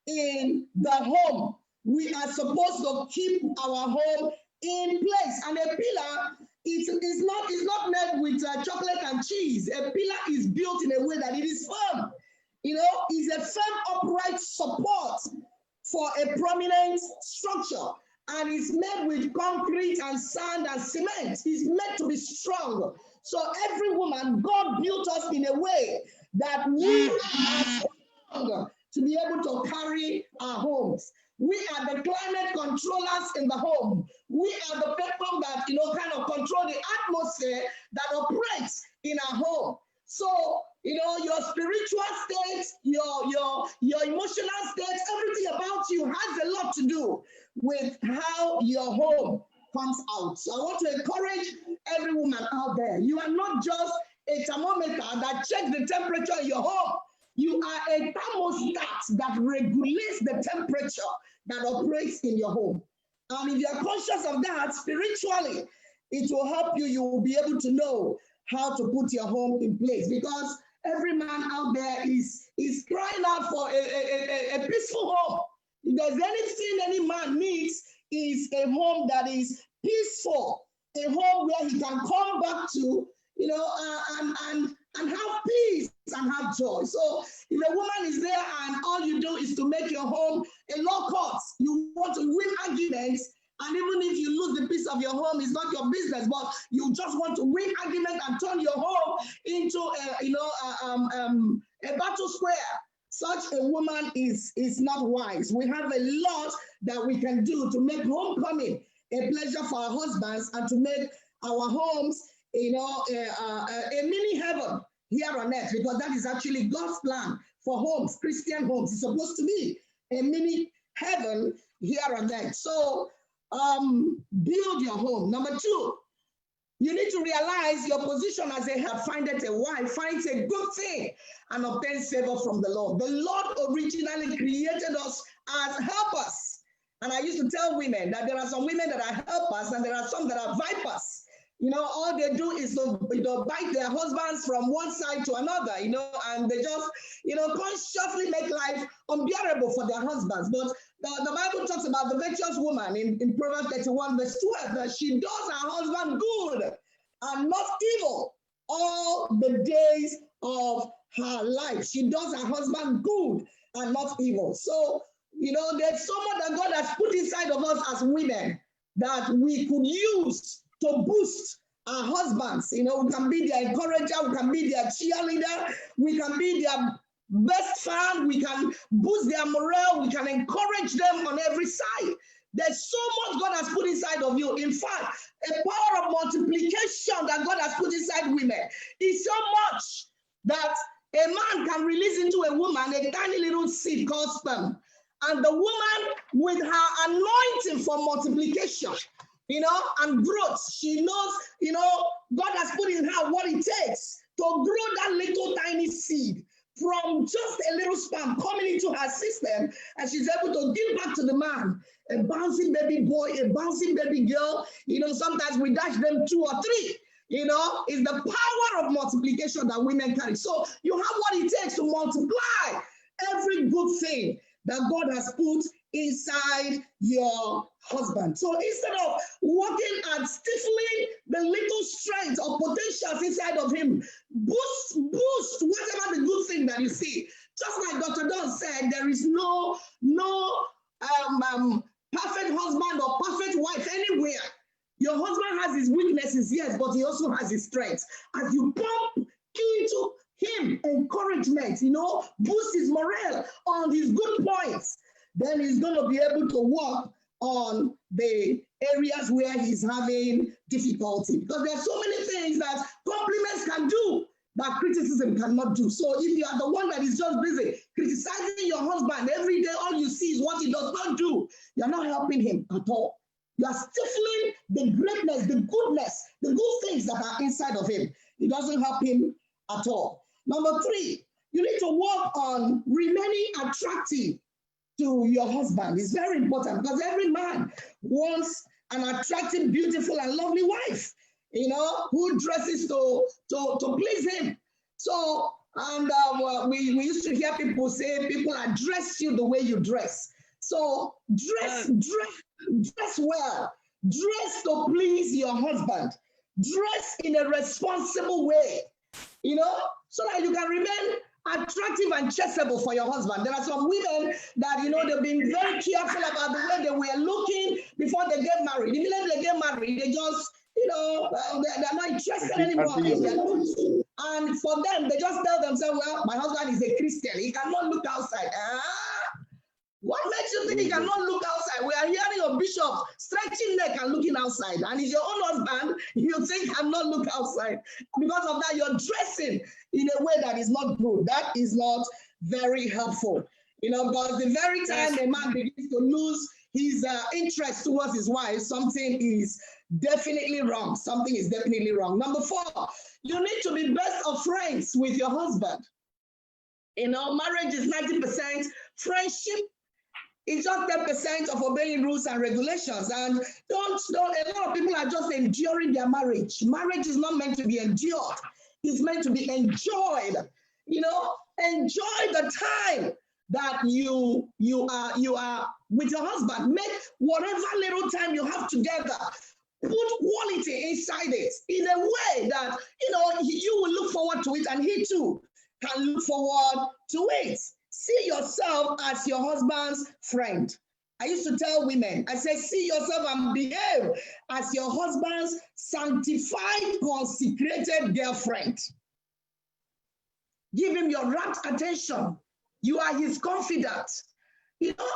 in the home. We are supposed to keep our home in place. And a pillar is not made with chocolate and cheese. A pillar is built in a way that it is firm. Is a firm upright support for a prominent structure. And it's made with concrete and sand and cement. It's meant to be strong. So every woman, God built us in a way that we are strong to be able to carry our homes. We are the climate controllers in the home. We are the people that, kind of control the atmosphere that operates in our home. So, your spiritual state, your emotional state, everything about you has a lot to do with how your home comes out. So I want to encourage every woman out there. You are not just a thermometer that checks the temperature in your home. You are a thermostat that regulates the temperature that operates in your home. And if you are conscious of that spiritually, it will help you. You will be able to know how to put your home in place, because every man out there is crying out for a peaceful home. If there's anything any man needs, is a home that is peaceful, a home where he can come back to, and have peace have joy. So if a woman is there and all you do is to make your home a law court, you want to win arguments, and even if you lose the piece of your home, it's not your business, but you just want to win argument and turn your home into a battle square. Such a woman is not wise. We have a lot that we can do to make homecoming a pleasure for our husbands and to make our homes, a mini heaven here on earth, because that is actually God's plan for homes, Christian homes. It's supposed to be a mini heaven here on earth. So build your home. Number two, you need to realize your position as a help, findeth a wife, finds a good thing, and obtains favor from the Lord. The Lord originally created us as helpers. And I used to tell women that there are some women that are helpers and there are some that are vipers. All they do is to bite their husbands from one side to another, and they just, consciously make life unbearable for their husbands. But the Bible talks about the virtuous woman in Proverbs 31, verse 12, that she does her husband good and not evil all the days of her life. She does her husband good and not evil. So, there's so much that God has put inside of us as women that we could use to boost our husbands. We can be their encourager, we can be their cheerleader, we can be their best fan, we can boost their morale, we can encourage them on every side. There's so much God has put inside of you. In fact, a power of multiplication that God has put inside women is so much that a man can release into a woman a tiny little seed called sperm. And the woman, with her anointing for multiplication, and growth, she knows, God has put in her what it takes to grow that little tiny seed from just a little sperm coming into her system, and she's able to give back to the man a bouncing baby boy, a bouncing baby girl. Sometimes we dash them 2 or 3. It's the power of multiplication that women carry. So you have what it takes to multiply every good thing that God has put inside your husband. So instead of working at stifling the little strength or potentials inside of him, boost whatever the good thing that you see. Just like Dr. Don said, there is no perfect husband or perfect wife anywhere. Your husband has his weaknesses, yes, but he also has his strengths. As you pump into him encouragement, boost his morale on his good points, then he's going to be able to work on the areas where he's having difficulty. Because there are so many things that compliments can do that criticism cannot do. So if you are the one that is just busy criticizing your husband every day, all you see is what he does not do, you're not helping him at all. You are stifling the greatness, the goodness, the good things that are inside of him. It doesn't help him at all. Number 3, you need to work on remaining attractive to your husband. It's very important because every man wants an attractive, beautiful, and lovely wife, who dresses to please him. So, and we used to hear people say, people address you the way you dress. So dress well, dress to please your husband, dress in a responsible way, so that you can remain attractive and chasable for your husband. There are some women that, they've been very careful about the way they were looking before they get married. The minute they get married, they just, they're not interested anymore in their looks. And for them, they just tell themselves, well, my husband is a Christian. He cannot look outside. What makes you think he cannot look outside? We are hearing of bishops stretching neck and looking outside. And it's your own husband, you think cannot look outside. Because of that, you're dressing in a way that is not good. That is not very helpful. Because the very time a man begins to lose his interest towards his wife, something is definitely wrong. Something is definitely wrong. Number 4, you need to be best of friends with your husband. Marriage is 90% friendship. It's just 10% of obeying rules and regulations. And a lot of people are just enduring their marriage. Marriage is not meant to be endured. It's meant to be enjoyed. Enjoy the time that you are with your husband. Make whatever little time you have together, put quality inside it in a way that, you will look forward to it, and he too can look forward to it. See yourself as your husband's friend. I used to tell women, I say, see yourself and behave as your husband's sanctified, consecrated girlfriend. Give him your rapt attention. You are his confidant. You know,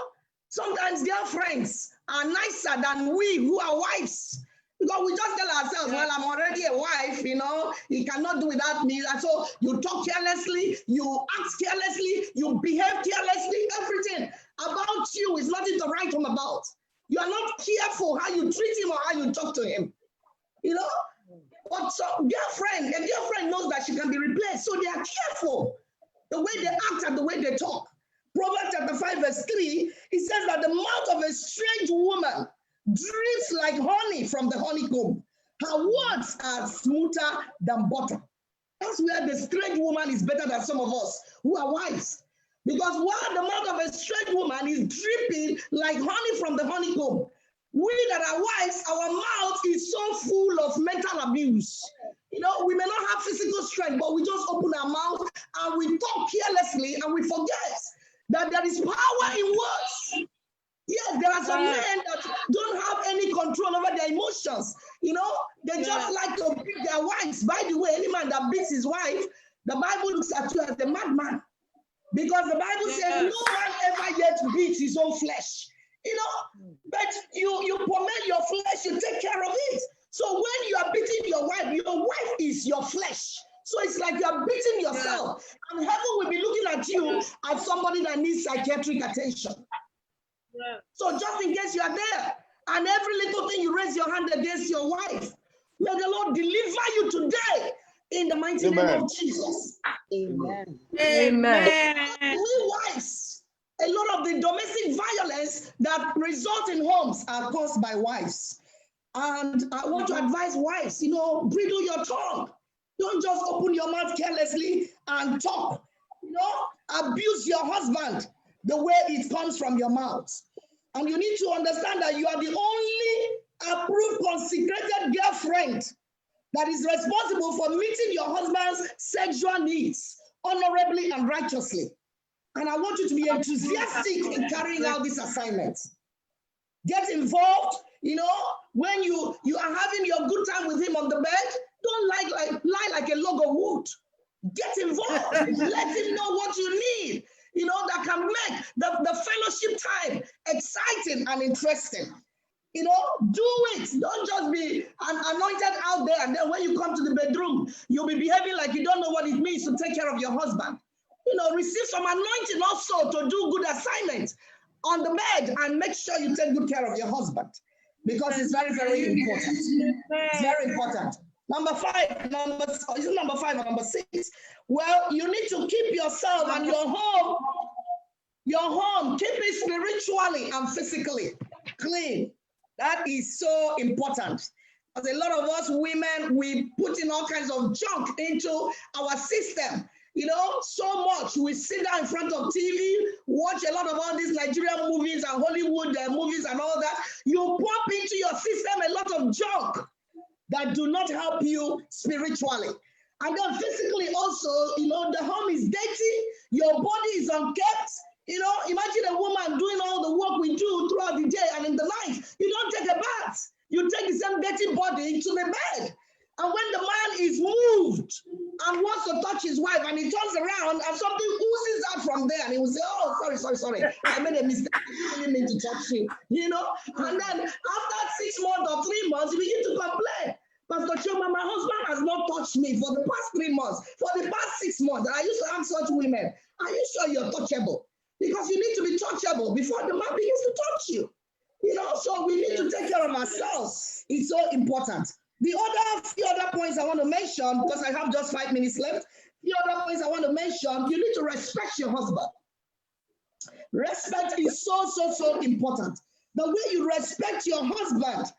sometimes girlfriends are nicer than we who are wives. Because we just tell ourselves, well, I'm already a wife, you know, he cannot do without me. And so you talk carelessly, you act carelessly, you behave carelessly, everything about you is nothing to write home about. You are not careful how you treat him or how you talk to him. You know, but so a girlfriend knows that she can be replaced, so they are careful the way they act and the way they talk. Proverbs chapter 5, verse 3, it says that the mouth of a strange woman drips like honey from the honeycomb. Her words are smoother than butter. That's where the strange woman is better than some of us who are wives. Because while the mouth of a strange woman is dripping like honey from the honeycomb, we that are wives, our mouth is so full of mental abuse. You know, we may not have physical strength, but we just open our mouth and we talk carelessly and we forget that there is power in words. Yes, there are some men that don't have any control over their emotions. You know, they just like to beat their wives. By the way, any man that beats his wife, the Bible looks at you as a madman. Because the Bible says no man ever yet beats his own flesh. You know, but you promote your flesh, you take care of it. So when you are beating your wife is your flesh. So it's like you are beating yourself. And heaven will be looking at you as somebody that needs psychiatric attention. So just in case you are there, and every little thing you raise your hand against your wife, may the Lord deliver you today in the mighty name of Jesus. Amen. Amen. We wives, a lot of the domestic violence that result in homes are caused by wives. And I want to advise wives, you know, bridle your tongue. Don't just open your mouth carelessly and talk. You know, abuse your husband the way it comes from your mouth. And you need to understand that you are the only approved, consecrated girlfriend that is responsible for meeting your husband's sexual needs honorably and righteously. And I want you to be enthusiastic in carrying out this assignment. Get involved, you know, when you are having your good time with him on the bed, don't lie like a log of wood. Get involved. Let him know what you need, you know, that can make the fellowship time exciting and interesting. You know, do it. Don't just be anointed out there, and then when you come to the bedroom, you'll be behaving like you don't know what it means to take care of your husband. You know, receive some anointing also to do good assignments on the bed, and make sure you take good care of your husband, because it's very, very important. It's very important. Number 5, is it number 5 or number 6? Well, you need to keep yourself and your home, keep it spiritually and physically clean. That is so important. Because a lot of us women, we put in all kinds of junk into our system. You know, so much. We sit down in front of TV, watch a lot of all these Nigerian movies and Hollywood movies and all that. You pump into your system a lot of junk that do not help you spiritually. And then physically also, you know, the home is dirty, your body is unkept. You know, imagine a woman doing all the work we do throughout the day, and in the night, you don't take a bath. You take the same dirty body to the bed. And when the man is moved and wants to touch his wife, and he turns around and something oozes out from there, and he will say, oh, sorry, I made a mistake. I didn't mean to touch you, you know? And then after 6 months or 3 months, you begin to complain. Pastor Choma, my husband has not touched me for the past 3 months, for the past 6 months. And I used to ask such women, are you sure you're touchable? Because you need to be touchable before the man begins to touch you. You know, so we need to take care of ourselves. It's so important. The few other points I want to mention, because I have just 5 minutes left. The other points I want to mention, you need to respect your husband. Respect is so important. The way you respect your husband,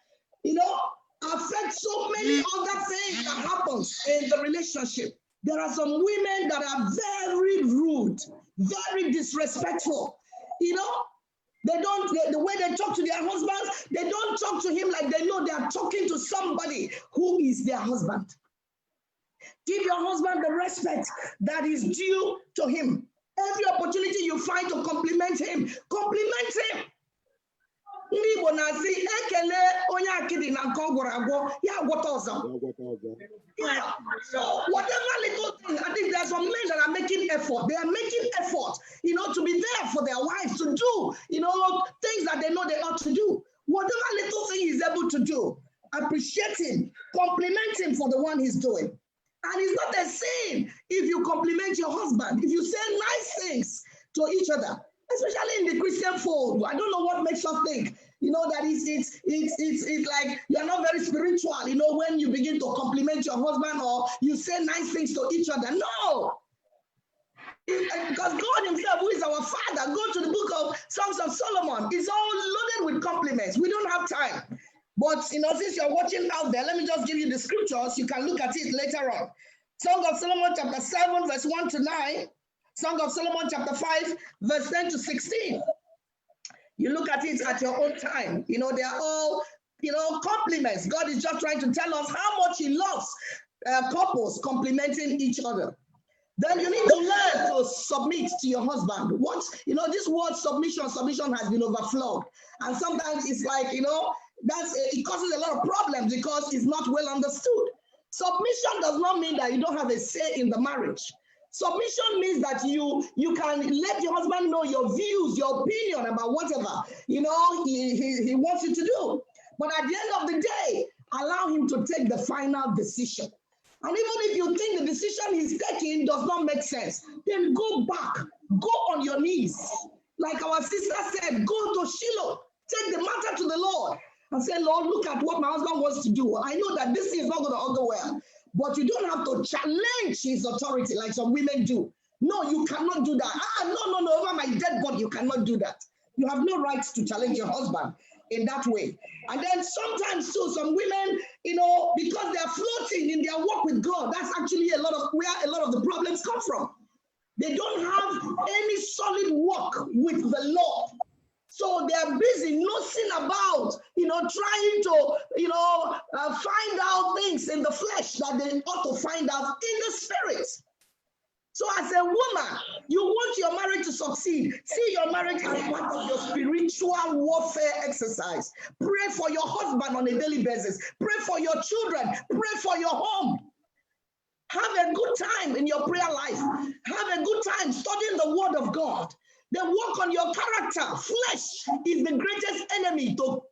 you know, affects so many other things that happens in the relationship. There are some women that are very rude, very disrespectful. You know, the way they talk to their husbands, they don't talk to him like they know they are talking to somebody who is their husband. Give your husband the respect that is due to him. Every opportunity you find to compliment him, compliment him. Ndị Igbo na-asị ekele onye akịdị na nke ọ gwọrọ agwọ ya agwọta ọzọ. Yeah. So whatever little thing, I think there's some men that are making effort. They are making effort, to be there for their wives, to do, things that they know they ought to do. Whatever little thing he's able to do, appreciate him, compliment him for the one he's doing. And it's not a sin if you compliment your husband, if you say nice things to each other, especially in the Christian fold. I don't know what makes us think, that it's like you're not very spiritual, when you begin to compliment your husband or you say nice things to each other. No. Because God himself, who is our Father, go to the book of Songs of Solomon. It's all loaded with compliments. We don't have time. But, since you're watching out there, let me just give you the scriptures. You can look at it later on. Song of Solomon chapter 7, verse 1 to 9. Song of Solomon chapter 5, verse 10 to 16. You look at it at your own time. They are all, compliments. God is just trying to tell us how much he loves couples complimenting each other. Then you need to learn to submit to your husband. This word submission has been overflowed. And sometimes it's like, it causes a lot of problems because it's not well understood. Submission does not mean that you don't have a say in the marriage. Submission means that you can let your husband know your views, your opinion about whatever, he wants you to do. But at the end of the day, allow him to take the final decision. And even if you think the decision he's taking does not make sense, then go back, go on your knees. Like our sister said, go to Shiloh, take the matter to the Lord and say, Lord, look at what my husband wants to do. I know that this is not going to go well, but you don't have to challenge his authority like some women do. No, you cannot do that. No, over my dead body, you cannot do that. You have no right to challenge your husband in that way. And then sometimes too, some women, because they are floating in their walk with God, that's actually where a lot of the problems come from. They don't have any solid walk with the Lord. So they are busy nosing about, trying to, find out things in the flesh that they ought to find out in the spirit. So as a woman, you want your marriage to succeed. See your marriage as part of your spiritual warfare exercise. Pray for your husband on a daily basis. Pray for your children. Pray for your home. Have a good time in your prayer life. Have a good time studying the word of God. Then work on your character. Flesh is the greatest enemy to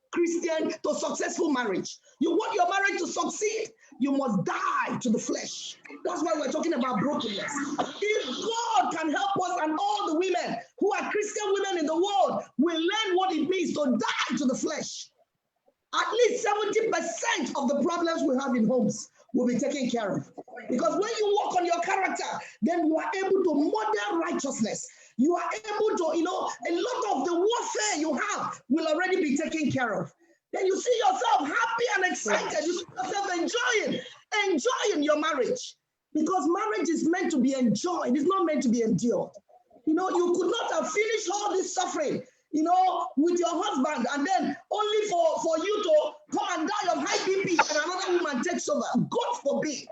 successful marriage. You want your marriage to succeed, you must die to the flesh. That's why we're talking about brokenness. If God can help us and all the women who are Christian women in the world will learn what it means to die to the flesh, at least 70% of the problems we have in homes will be taken care of. Because when you work on your character, then you are able to model righteousness. You are able to, a lot of the warfare you have will already be taken care of. Then you see yourself happy and excited. You see yourself enjoying your marriage. Because marriage is meant to be enjoyed. It's not meant to be endured. You could not have finished all this suffering, with your husband, and then only for you to come and die of high BP and another woman takes over. God forbid.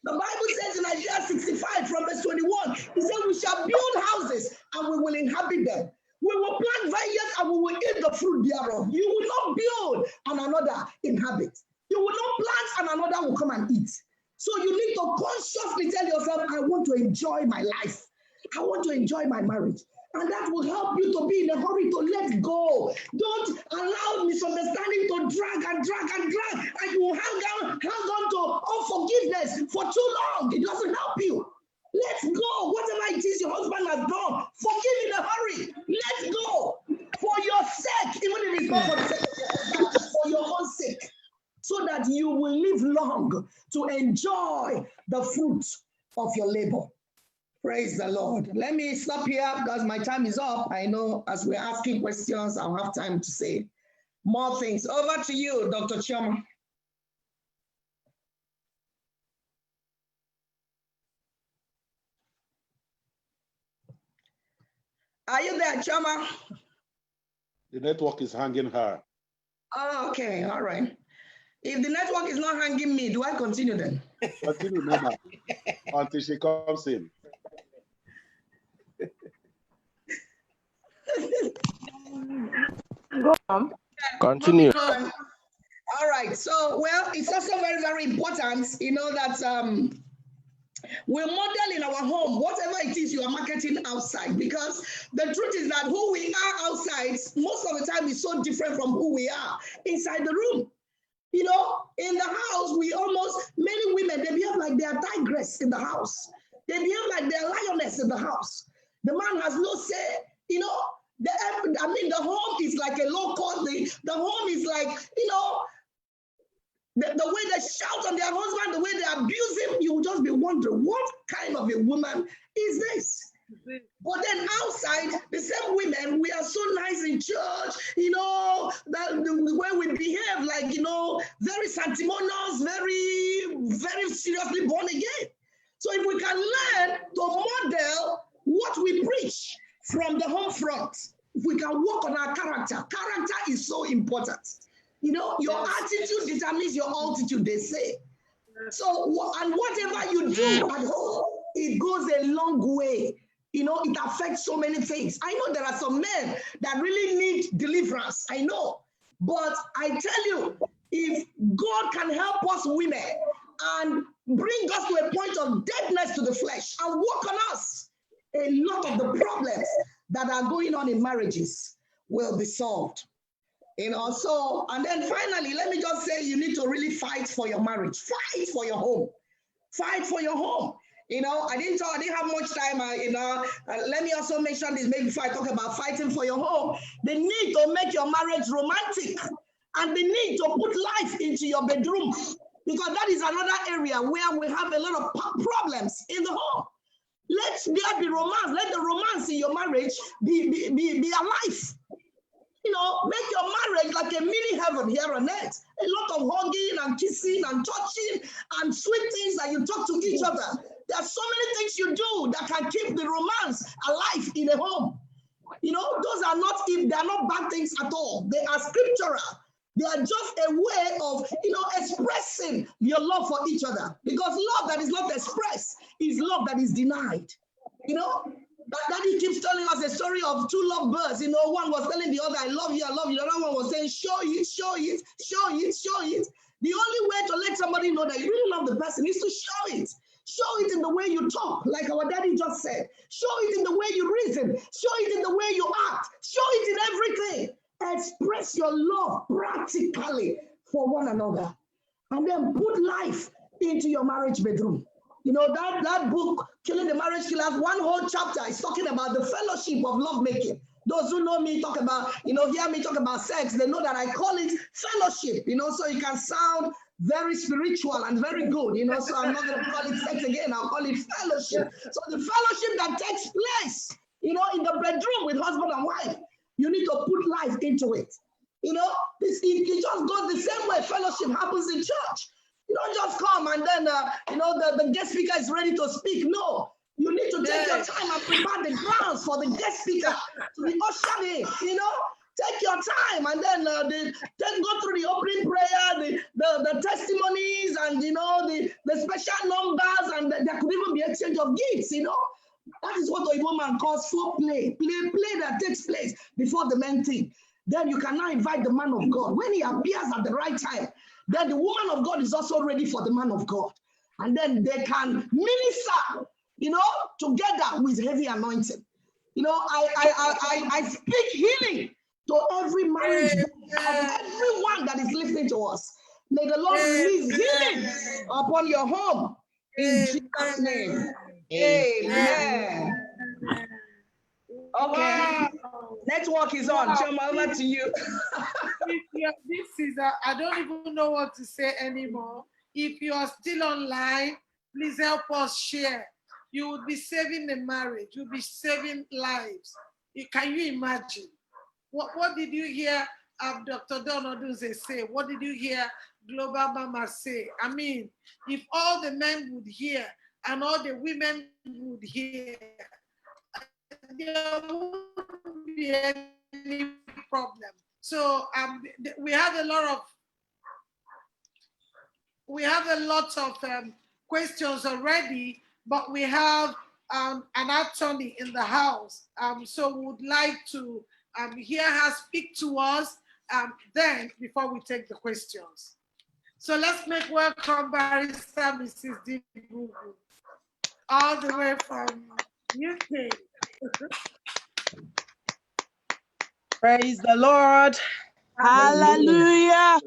The Bible says in Isaiah 65 from verse 21, it says, we shall build houses and we will inhabit them. We will plant vineyards and we will eat the fruit thereof. You will not build and another inhabit. You will not plant and another will come and eat. So you need to consciously tell yourself, I want to enjoy my life. I want to enjoy my marriage. And that will help you to be in a hurry to let go. Don't allow misunderstanding to drag. And you will hang on to unforgiveness for too long. It doesn't help you. Let's go. Whatever it is your husband has done, forgive in a hurry. Let's go. For your sake, even if it's not for the sake of your husband, for your own sake. So that you will live long to enjoy the fruit of your labor. Praise the Lord. Let me stop here because my time is up. I know as we're asking questions, I'll have time to say more things. Over to you, Dr. Chioma. Are you there, Chioma? The network is hanging her. Oh, okay, all right. If the network is not hanging me, do I continue then? Continue, Mama, until she comes in. Go on. Continue. All right. So, well, it's also very, very important, that we model in our home whatever it is you are marketing outside, because the truth is that who we are outside most of the time is so different from who we are inside the room. In the house, many women, they behave like they are tigress in the house. They behave like they are lioness in the house. The man has no say, the home is like a low cost. The home is like, the way they shout on their husband, the way they abuse him, you will just be wondering, what kind of a woman is this? But then outside, the same women, we are so nice in church, that the way we behave, like, very sanctimonious, very, very seriously born again. So if we can learn to model what we preach from the home front, if we can work on our character is so important. Your attitude determines your altitude, they say. So, and whatever you do at home, it goes a long way. It affects so many things. I know there are some men that really need deliverance. I know. But I tell you, if God can help us women and bring us to a point of deadness to the flesh and work on us, a lot of the problems that are going on in marriages will be solved. And then finally, let me just say, you need to really fight for your marriage, fight for your home, fight for your home. I didn't have much time, let me also mention this, maybe before I talk about fighting for your home, the need to make your marriage romantic and the need to put life into your bedroom, because that is another area where we have a lot of problems in the home. Let there be romance. Let the romance in your marriage be alive. Make your marriage like a mini heaven here on earth. A lot of hugging and kissing and touching and sweet things that you talk to each other. There are so many things you do that can keep the romance alive in a home. Those are not bad things at all. They are scriptural. They are just a way of, expressing your love for each other. Because love that is not expressed is love that is denied. Daddy keeps telling us a story of two lovebirds. One was telling the other, I love you, I love you. The other one was saying, show it, show it, show it, show it. The only way to let somebody know that you really love the person is to show it. Show it in the way you talk, like our daddy just said. Show it in the way you reason. Show it in the way you act. Show it in everything. Express your love practically for one another. And then put life into your marriage bedroom. That book, Killing the Marriage Killers, one whole chapter is talking about the fellowship of lovemaking. Those who know me talk about, hear me talk about sex, they know that I call it fellowship, so it can sound very spiritual and very good, so I'm not going to call it sex again, I'll call it fellowship. So the fellowship that takes place, in the bedroom with husband and wife, you need to put life into it. It just goes the same way fellowship happens in church. You don't just come and then, the guest speaker is ready to speak. No, you need to take your time and prepare the grounds for the guest speaker to be ushered in, Take your time and then go through the opening prayer, the testimonies and, the special numbers, and there could even be exchange of gifts, That is what a woman calls foreplay, play that takes place before the main thing. Then you can now invite the man of God. When he appears at the right time, then the woman of God is also ready for the man of God. And then they can minister, together with heavy anointing. I speak healing to every marriage of everyone that is listening to us. May the Lord release healing upon your home in Jesus' name. Amen. Okay. Wow. Network is on. Choma, over to you. This is, I don't even know what to say anymore. If you are still online, please help us share. You would be saving the marriage. You'll be saving lives. Can you imagine? What did you hear Dr. Don Oduze say? What did you hear Global Mama say? I mean, if all the men would hear and all the women would hear, there wouldn't be any problem. So we have a lot of questions already, but we have an attorney in the house. So we would like to hear her speak to us then before we take the questions. So let's make welcome Barrister Mrs. Dibugu, all the way from UK. Praise the Lord. Hallelujah.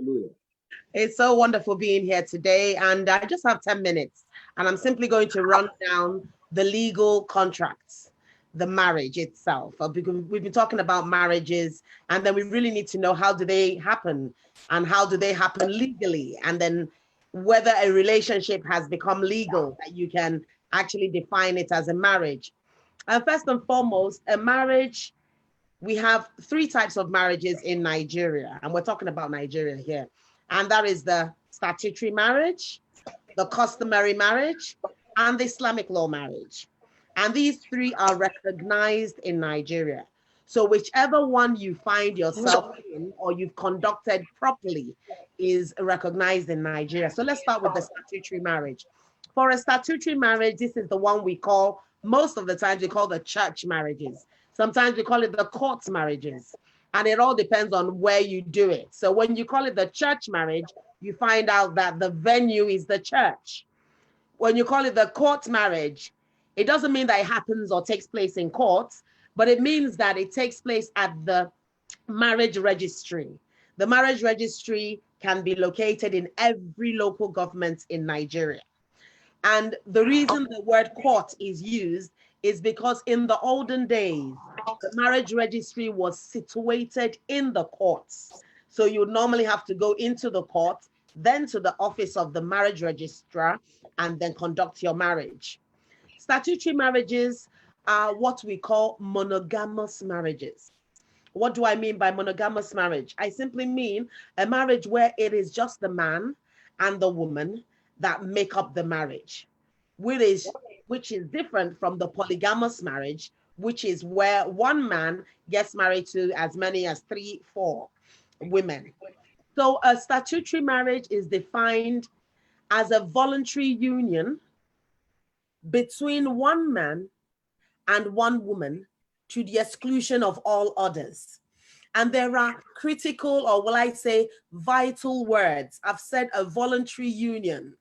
It's so wonderful being here today. And I just have 10 minutes. And I'm simply going to run down the legal contracts, the marriage itself. Because we've been talking about marriages, and then we really need to know how do they happen and how do they happen legally. And then whether a relationship has become legal, that you can actually define it as a marriage. And first and foremost, a marriage, we have three types of marriages in Nigeria, and we're talking about Nigeria here. And that is the statutory marriage, the customary marriage, and the Islamic law marriage. And these three are recognized in Nigeria. So whichever one you find yourself in or you've conducted properly is recognized in Nigeria. So let's start with the statutory marriage. For a statutory marriage, this is the one we call, most of the times we call the church marriages. Sometimes we call it the court marriages. And it all depends on where you do it. So when you call it the church marriage, you find out that the venue is the church. When you call it the court marriage, it doesn't mean that it happens or takes place in court, but it means that it takes place at the marriage registry. The marriage registry can be located in every local government in Nigeria. And the reason the word court is used is because in the olden days, the marriage registry was situated in the courts. So you would normally have to go into the court, then to the office of the marriage registrar, and then conduct your marriage. Statutory marriages are what we call monogamous marriages. What do I mean by monogamous marriage? I simply mean a marriage where it is just the man and the woman that make up the marriage, which is different from the polygamous marriage, which is where one man gets married to as many as 3, 4 women. So a statutory marriage is defined as a voluntary union between one man and one woman to the exclusion of all others. And there are critical, or will I say vital words. I've said a voluntary union,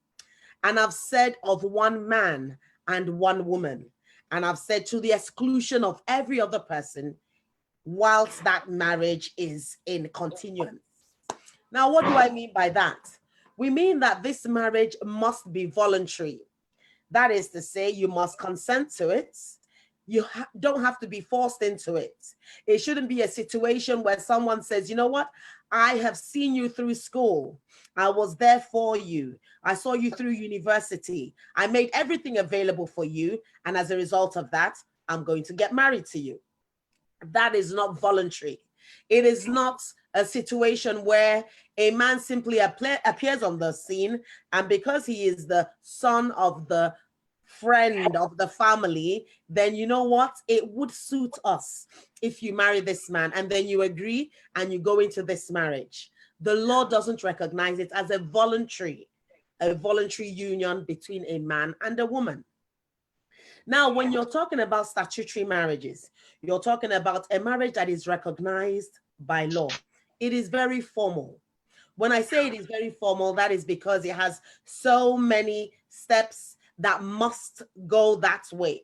and I've said of one man and one woman. And I've said to the exclusion of every other person whilst that marriage is in continuance. Now, what do I mean by that? We mean that this marriage must be voluntary. That is to say, you must consent to it. You don't have to be forced into it. It shouldn't be a situation where someone says, you know what? I have seen you through school. I was there for you. I saw you through university. I made everything available for you. And as a result of that, I'm going to get married to you. That is not voluntary. It is not a situation where a man simply appears on the scene, and because he is the son of the friend of the family, then you know what? It would suit us if you marry this man, and then you agree and you go into this marriage. The law doesn't recognize it as a voluntary union between a man and a woman. Now, when you're talking about statutory marriages, you're talking about a marriage that is recognized by law. It is very formal. When I say it is very formal, that is because it has so many steps that must go that way.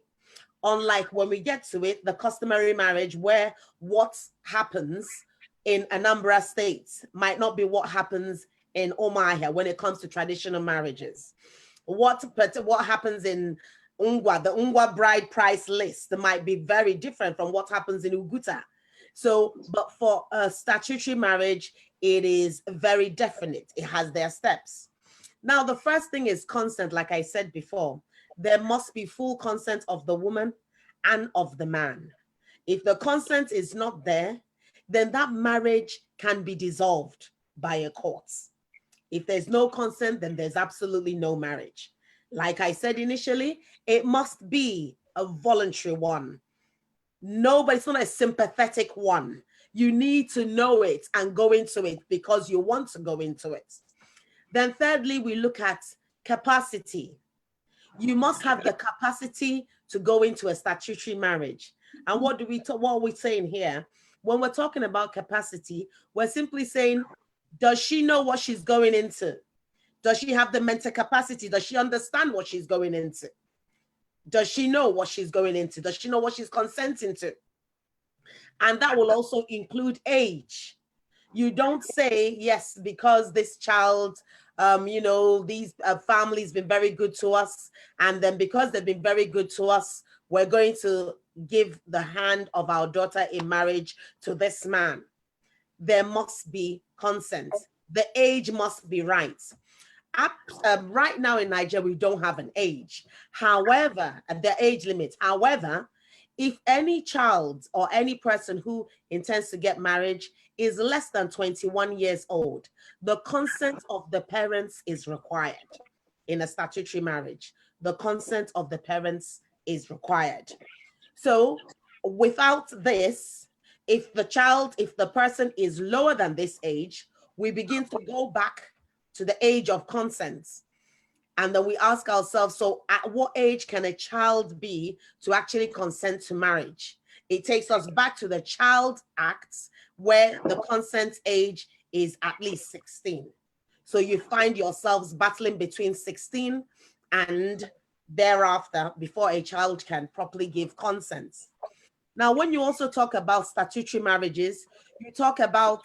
Unlike when we get to it, the customary marriage, where what happens in Anambra State might not be what happens in Omahia when it comes to traditional marriages. What happens in Ungwa, the Ungwa bride price list might be very different from what happens in Uguta. So, but for a statutory marriage, it is very definite. It has their steps. Now, the first thing is consent. Like I said before, there must be full consent of the woman and of the man. If the consent is not there, then that marriage can be dissolved by a court. If there's no consent, then there's absolutely no marriage. Like I said initially, it must be a voluntary one. No, but it's not a sympathetic one. You need to know it and go into it because you want to go into it. Then thirdly, we look at capacity. You must have the capacity to go into a statutory marriage. And what are we saying here? When we're talking about capacity, we're simply saying, does she know what she's going into? Does she have the mental capacity? Does she understand what she's going into? Does she know what she's going into? Does she know what she's consenting to? And that will also include age. You don't say, yes, because this child, these families been very good to us. And then because they've been very good to us, we're going to give the hand of our daughter in marriage to this man. There must be consent. The age must be right. Right now in Nigeria, we don't have an age. However, the age limit. However, if any child or any person who intends to get married is less than 21 years old, the consent of the parents is required in a statutory marriage. The consent of the parents is required. So without this, if the person is lower than this age, we begin to go back to the age of consent. And then we ask ourselves, so at what age can a child be to actually consent to marriage? It takes us back to the Child Act, where the consent age is at least 16. So you find yourselves battling between 16 and thereafter before a child can properly give consent. Now, when you also talk about statutory marriages, you talk about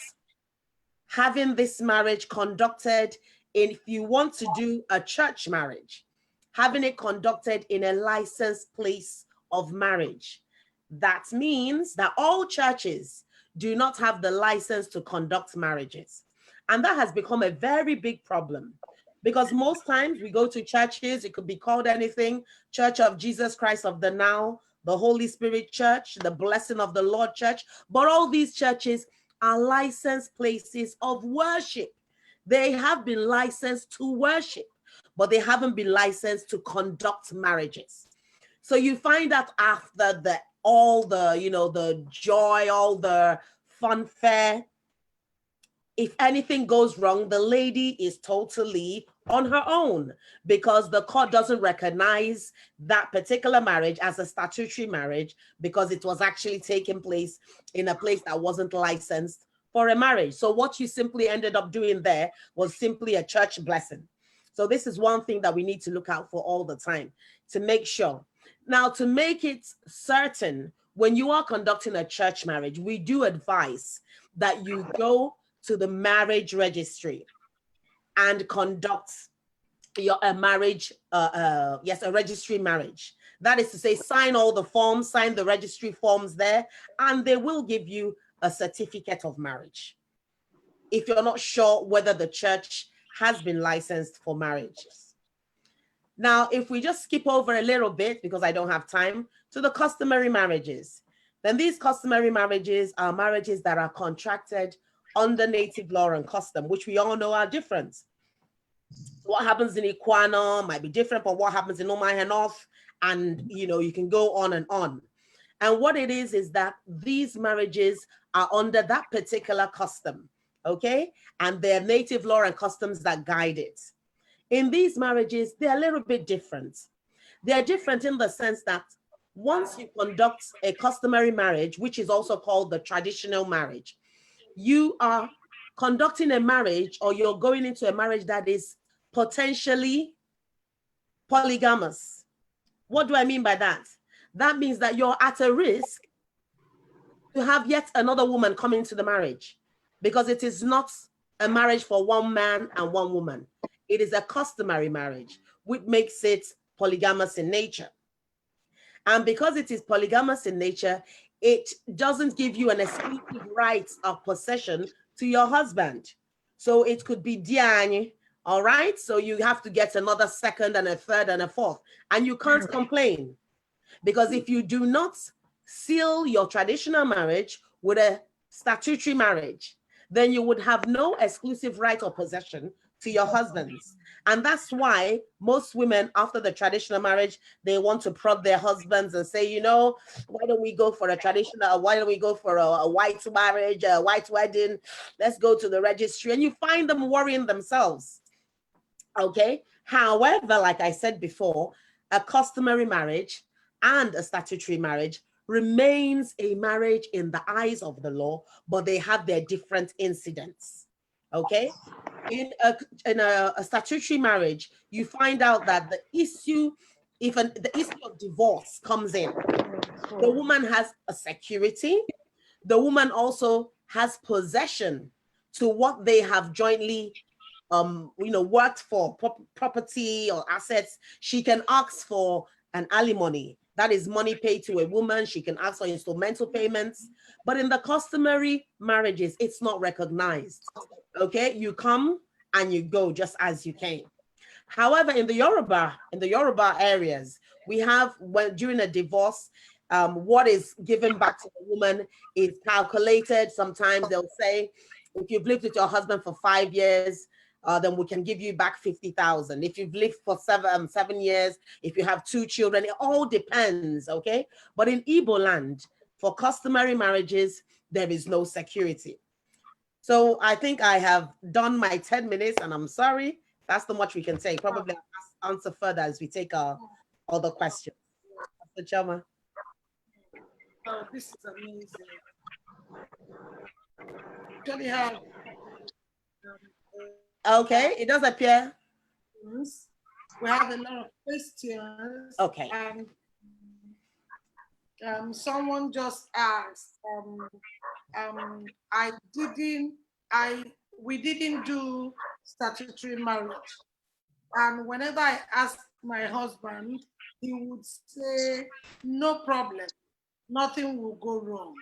having this marriage conducted if you want to do a church marriage, having it conducted in a licensed place of marriage. That means that all churches do not have the license to conduct marriages. And that has become a very big problem because most times we go to churches, it could be called anything, Church of Jesus Christ of the Now, the Holy Spirit Church, the Blessing of the Lord Church, but all these churches are licensed places of worship. They have been licensed to worship, but they haven't been licensed to conduct marriages. So you find that after all the joy, all the fanfare, if anything goes wrong, the lady is totally on her own because the court doesn't recognize that particular marriage as a statutory marriage because it was actually taking place in a place that wasn't licensed for a marriage. So what you simply ended up doing there was simply a church blessing. So this is one thing that we need to look out for all the time to make sure. Now, to make it certain, when you are conducting a church marriage, we do advise that you go to the marriage registry and conduct a marriage, a registry marriage. That is to say, sign all the forms, sign the registry forms there, and they will give you a certificate of marriage if you're not sure whether the church has been licensed for marriages. Now, if we just skip over a little bit, because I don't have time, to the customary marriages, then these customary marriages are marriages that are contracted under native law and custom, which we all know are different. What happens in Ikwana might be different from what happens in Omahenof, and you can go on and on. And what it is that these marriages are under that particular custom, okay? And they're native law and customs that guide it. In these marriages, they're a little bit different. They're different in the sense that once you conduct a customary marriage, which is also called the traditional marriage, you are conducting a marriage or you're going into a marriage that is potentially polygamous. What do I mean by that? That means that you're at a risk to have yet another woman come into the marriage because it is not a marriage for one man and one woman. It is a customary marriage, which makes it polygamous in nature. And because it is polygamous in nature, it doesn't give you an exclusive right of possession to your husband. So it could be diany, all right? So you have to get another second and a third and a fourth, and you can't complain. Because if you do not seal your traditional marriage with a statutory marriage, then you would have no exclusive right or possession to your husbands. And that's why most women after the traditional marriage, they want to prod their husbands and say, why don't we go for a traditional, why don't we go for a white marriage, a white wedding? Let's go to the registry. And you find them worrying themselves. Okay. However, like I said before, a customary marriage and a statutory marriage remains a marriage in the eyes of the law, but they have their different incidents. Okay? In a statutory marriage, you find out that the issue, the issue of divorce comes in, the woman has a security. The woman also has possession to what they have jointly worked for, property or assets. She can ask for an alimony, that is money paid to a woman. She can ask for instrumental payments, but in the customary marriages, it's not recognized. Okay, you come and you go just as you came. However, in the Yoruba areas, we have, when during a divorce, what is given back to the woman is calculated. Sometimes they'll say, if you've lived with your husband for 5 years, then we can give you back 50,000. If you've lived for 7 years, if you have 2 children, it all depends, okay? But in Igbo land, for customary marriages, there is no security. So I think I have done my 10 minutes, and I'm sorry, that's the much we can take. Probably I'll answer further as we take our other questions. Mr. Chama. Oh, this is amazing. Actually have Okay, it does appear. We have a lot of questions. Okay. And someone just asked, we didn't do statutory marriage. And whenever I ask my husband, he would say, no problem, nothing will go wrong.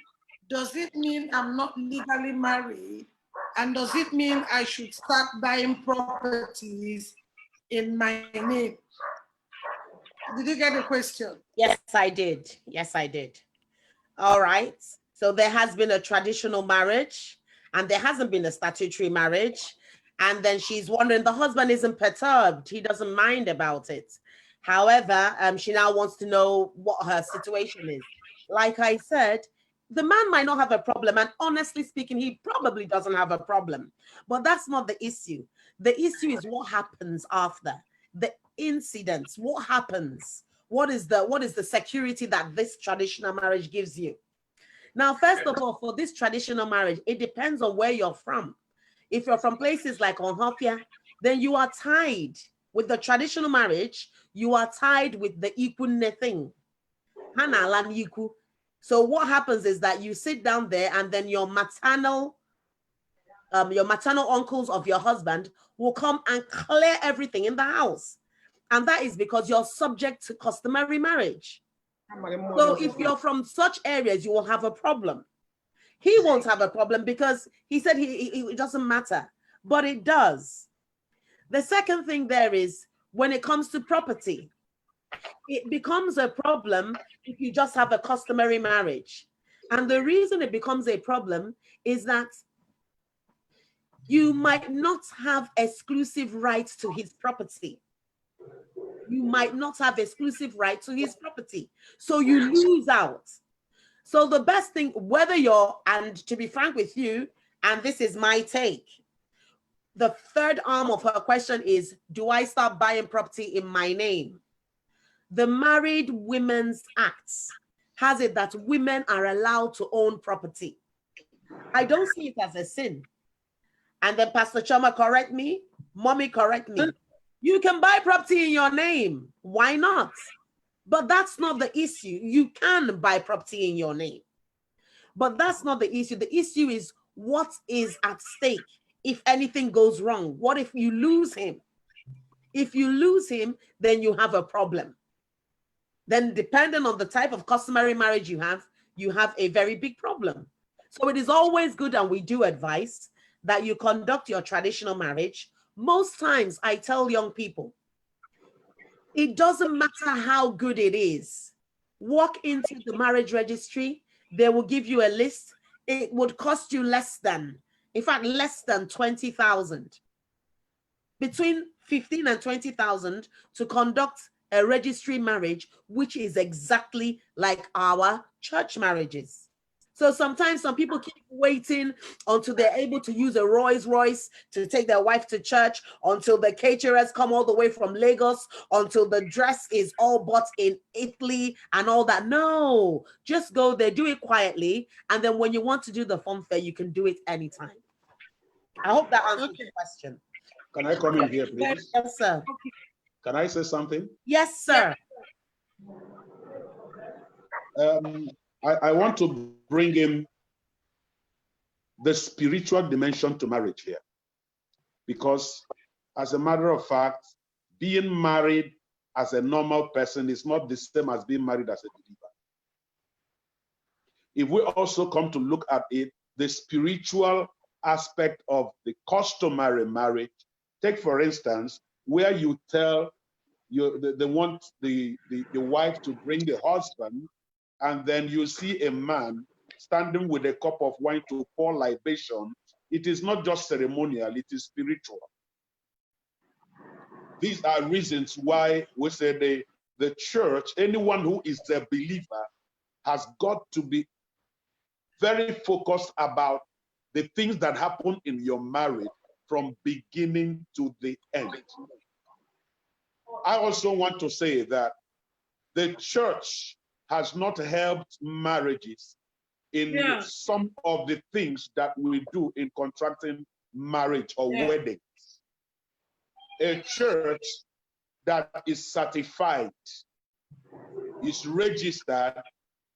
Does it mean I'm not legally married? And does it mean I should start buying properties in my name? Did you get the question? Yes, I did. Yes, I did. All right. So there has been a traditional marriage and there hasn't been a statutory marriage. And then she's wondering, the husband isn't perturbed. He doesn't mind about it. However, she now wants to know what her situation is. Like I said, the man might not have a problem. And honestly speaking, he probably doesn't have a problem. But that's not the issue. The issue is what happens after. The incidents, what happens? What is the security that this traditional marriage gives you? Now, first of all, for this traditional marriage, it depends on where you're from. If you're from places like Onhofia, then you are tied with the traditional marriage. You are tied with the ikunne thing. So what happens is that you sit down there, and then your maternal uncles of your husband will come and clear everything in the house. And that is because you're subject to customary marriage. So if you're from such areas, you will have a problem. He won't have a problem because he said it doesn't matter, but it does. The second thing there is, when it comes to property, it becomes a problem if you just have a customary marriage. And the reason it becomes a problem is that you might not have exclusive rights to his property. You might not have exclusive right to his property. So you lose out. So the best thing, and to be frank with you, and this is my take, the third arm of her question is, do I start buying property in my name? The Married Women's Act has it that women are allowed to own property. I don't see it as a sin. And then Pastor Choma, correct me, Mommy, correct me. You can buy property in your name. Why not? But that's not the issue. You can buy property in your name. But that's not the issue. The issue is what is at stake if anything goes wrong. What if you lose him? If you lose him, then you have a problem. Then depending on the type of customary marriage you have a very big problem. So it is always good, and we do advise that you conduct your traditional marriage. Most times I tell young people, it doesn't matter how good it is. Walk into the marriage registry, they will give you a list. It would cost you less than 20,000. Between 15 and 20,000 to conduct a registry marriage, which is exactly like our church marriages. So sometimes some people keep waiting until they're able to use a Rolls Royce to take their wife to church, until the caterers come all the way from Lagos, until the dress is all bought in Italy and all that. No, just go there, do it quietly. And then when you want to do the fun fair, you can do it anytime. I hope that answers the question. Can I come in here, please? Yes, sir. Can I say something? Yes, sir. I want to bring in the spiritual dimension to marriage here. Because as a matter of fact, being married as a normal person is not the same as being married as a believer. If we also come to look at it, the spiritual aspect of the customary marriage, take for instance, where you tell they want the wife to bring the husband, and then you see a man standing with a cup of wine to pour libation. It is not just ceremonial, it is spiritual. These are reasons why we say the church, anyone who is a believer, has got to be very focused about the things that happen in your marriage from beginning to the end. I also want to say that the church has not helped marriages in some of the things that we do in contracting marriage or weddings. A church that is certified, is registered,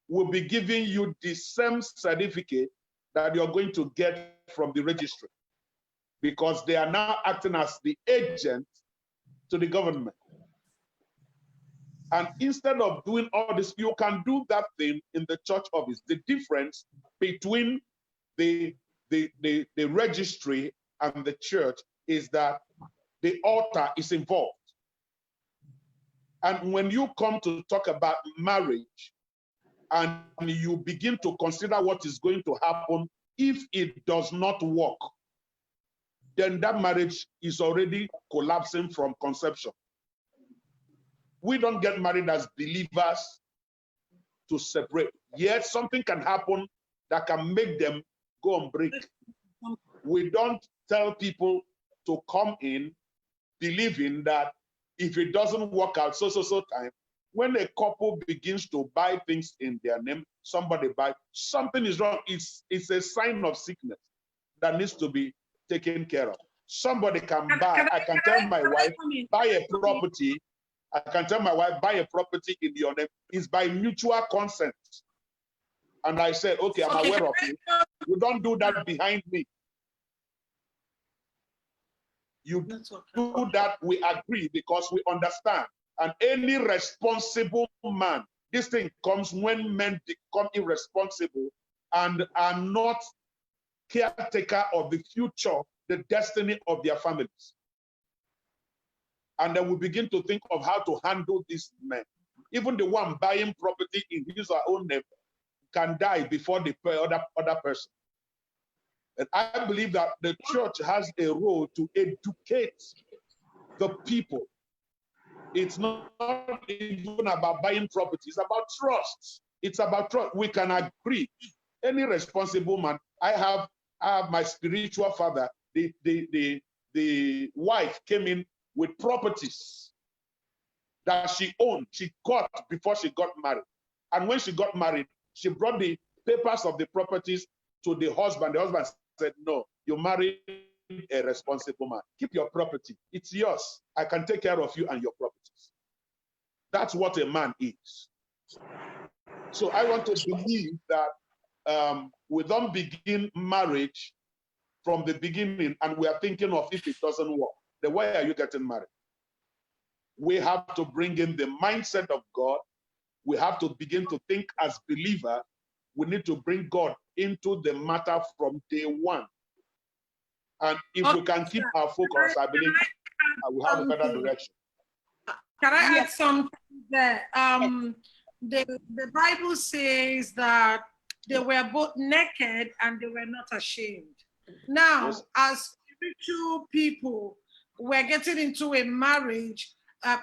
will be giving you the same certificate that you're going to get from the registry, because they are now acting as the agent to the government. And instead of doing all this, you can do that thing in the church office. The difference between the registry and the church is that the altar is involved. And when you come to talk about marriage and you begin to consider what is going to happen if it does not work, then that marriage is already collapsing from conception. We don't get married as believers to separate. Yet something can happen that can make them go on break. We don't tell people to come in believing that if it doesn't work out so time, when a couple begins to buy things in their name, somebody buy, something is wrong. It's a sign of sickness that needs to be taken care of. Somebody can buy, I can tell my wife, buy a property. I can tell my wife, buy a property in your name. It's by mutual consent. And I said, okay, I'm aware of it. You don't do that behind me. You do that, we agree, because we understand. And any responsible man, this thing comes when men become irresponsible and are not caretaker of the future, the destiny of their families. And then we begin to think of how to handle these men. Even the one buying property in his or her own name can die before the other person. And I believe that the church has a role to educate the people. It's not even about buying property, it's about trust. It's about trust. We can agree. Any responsible man, I have my spiritual father, the wife came in with properties that she owned, she got before she got married. And when she got married, she brought the papers of the properties to the husband. The husband said, no, you married a responsible man. Keep your property. It's yours. I can take care of you and your properties. That's what a man is. So I want to believe that we don't begin marriage from the beginning and we are thinking of if it doesn't work. Then why are you getting married? We have to bring in the mindset of God. We have to begin to think as believers. We need to bring God into the matter from day one. And if we can keep our focus, I believe we have a better direction. Can I add something there? The Bible says that they were both naked and they were not ashamed. Now, yes, as spiritual people, we're getting into a marriage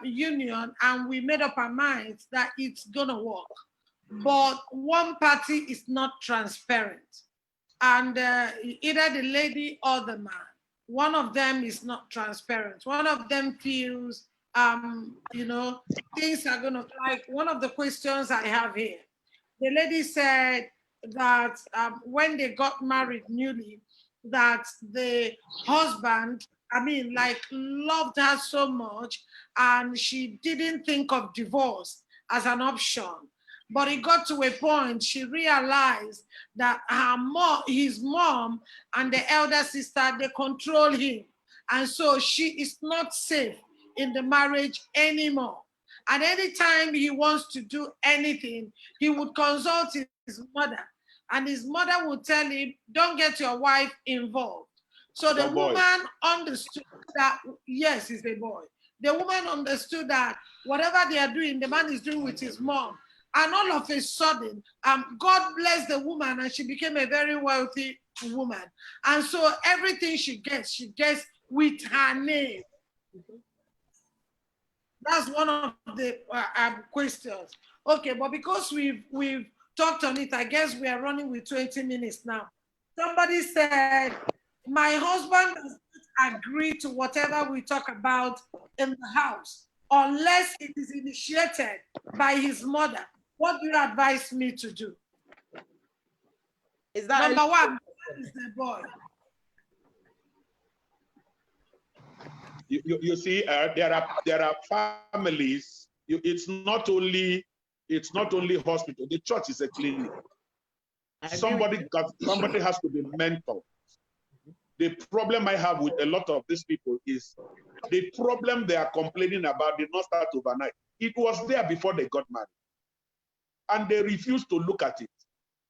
union and we made up our minds that it's gonna work. but one party is not transparent. And either the lady or the man, one of them is not transparent. One of them feels, you know, things are going to, like one of the questions I have here, the lady said that when they got married newly, that the husband, I mean, like loved her so much, and she didn't think of divorce as an option. But it got to a point, she realized that his mom and the elder sister, they control him. And so she is not safe in the marriage anymore. And anytime he wants to do anything, he would consult his mother. And his mother would tell him, don't get your wife involved. So the woman understood that, yes, he's a boy. The woman understood that whatever they are doing, the man is doing with his mom. And all of a sudden, God blessed the woman and she became a very wealthy woman. And so everything she gets with her name. That's one of the questions. Okay, but because we've talked on it, I guess we are running with 20 minutes now. Somebody said, my husband does not agree to whatever we talk about in the house unless it is initiated by his mother. What do you advise me to do? Is that number one? Is the boy. You see, there are families. It's not only hospital. The church is a clinic. Somebody has to be mentored. The problem I have with a lot of these people is the problem they are complaining about did not start overnight. It was there before they got married. And they refuse to look at it.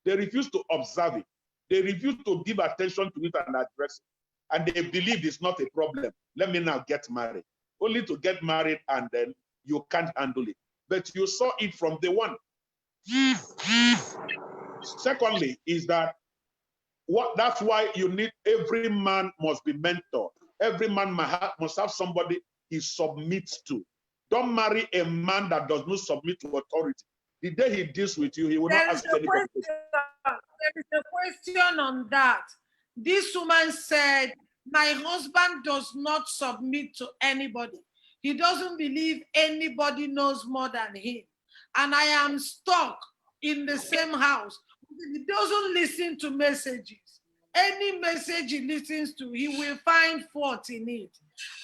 They refuse to observe it. They refuse to give attention to it and address it. And they believe it's not a problem. Let me now get married. Only to get married and then you can't handle it. But you saw it from day one. Secondly, is that that's why you need, every man must be mentored. Every man must have somebody he submits to. Don't marry a man that does not submit to authority. The day he deals with you, he will not ask any question. There is a question on that. This woman said, my husband does not submit to anybody. He doesn't believe anybody knows more than him. And I am stuck in the same house. He doesn't listen to messages. Any message he listens to, he will find fault in it.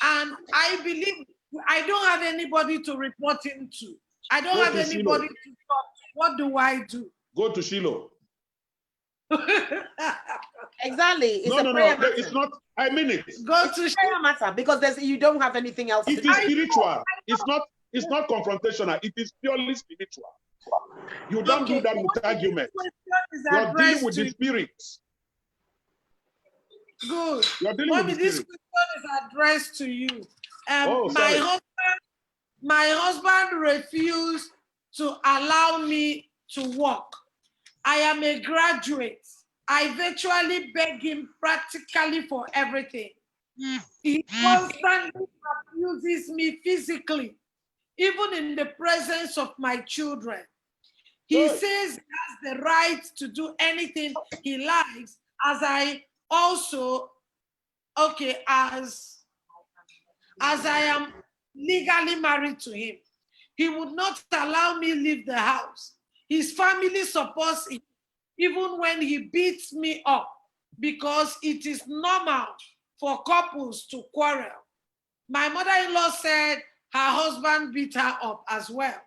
And I believe I don't have anybody to report him to. I don't have anybody to talk to. What do I do? Go to Shiloh. Exactly. It's no. It's not. I mean it. Go to Shiloh matter because you don't have anything else. It is spiritual. It's not confrontational. It is purely spiritual. You don't do that with argument. You're dealing with the spirits. Good. You're dealing Mommy, with the this spirit. question is addressed to you. My husband refused to allow me to work. I am a graduate. I virtually beg him practically for everything. He constantly abuses me physically, even in the presence of my children. He says he has the right to do anything he likes, as I also, as I am legally married to him. He would not allow me leave the house. His family supports him, even when he beats me up, because it is normal for couples to quarrel. My mother-in-law said her husband beat her up as well.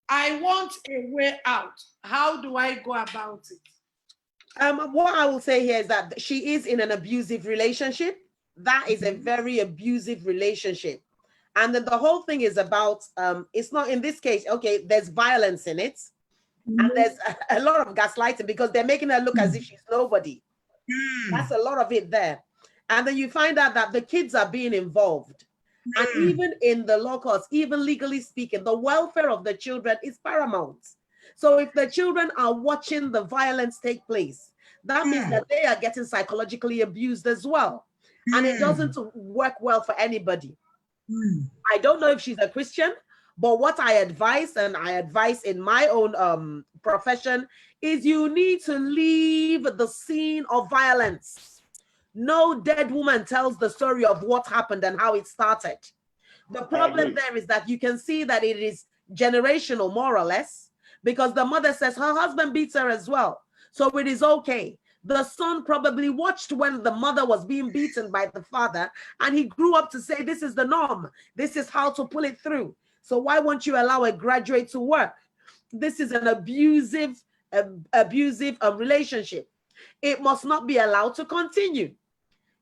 I want a way out. How do I go about it? What I will say here is that she is in an abusive relationship. That is a very abusive relationship. And then the whole thing is about, it's not in this case, okay, there's violence in it. And there's a lot of gaslighting because they're making her look as if she's nobody. That's a lot of it there. And then you find out that the kids are being involved. And even in the law courts, even legally speaking, the welfare of the children is paramount. So if the children are watching the violence take place, that means that they are getting psychologically abused as well. And it doesn't work well for anybody. I don't know if she's a Christian But what I advise, and I advise in my own profession, is you need to leave the scene of violence. No dead woman tells the story of what happened and how it started. The problem there is that you can see that it is generational, more or less, because the mother says her husband beats her as well. So it is okay. The son probably watched when the mother was being beaten by the father, and he grew up to say, this is the norm. This is how to pull it through. So why won't you allow a graduate to work? This is an abusive relationship. It must not be allowed to continue.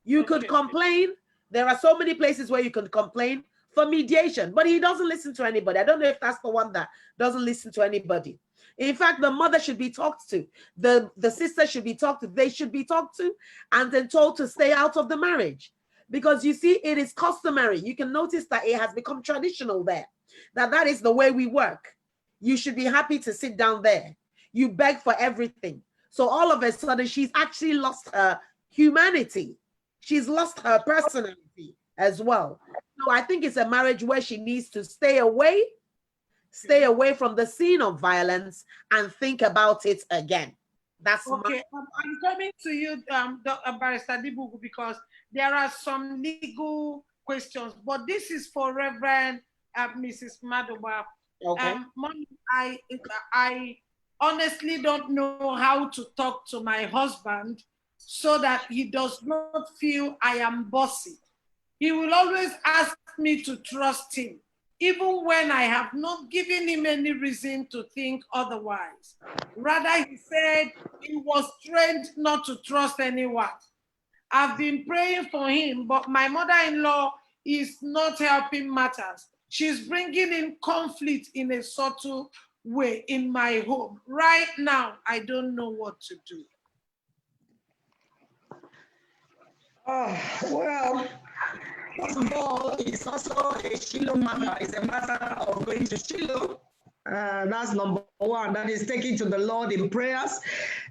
You could complain. There are so many places where you can complain for mediation, but he doesn't listen to anybody. I don't know if that's the one that doesn't listen to anybody. In fact, the mother should be talked to. The sister should be talked to. They should be talked to and then told to stay out of the marriage. Because you see, it is customary. You can notice that it has become traditional there. That is the way we work. You should be happy to sit down there. You beg for everything. So all of a sudden, she's actually lost her humanity. She's lost her personality as well. So I think it's a marriage where she needs to stay away from the scene of violence and think about it again. That's okay. I'm coming to you, Barrister Dibugu, because there are some legal questions, but this is for Reverend Mrs. Madoba. Okay. Mommy, I honestly don't know how to talk to my husband so that he does not feel I am bossy. He will always ask me to trust him, even when I have not given him any reason to think otherwise. Rather, he said he was trained not to trust anyone. I've been praying for him, but my mother-in-law is not helping matters. She's bringing in conflict in a subtle way in my home. Right now, I don't know what to do. Well, first of all, it's also a Shiloh matter. It's a matter of going to Shiloh. That's number one. That is taking to the Lord in prayers.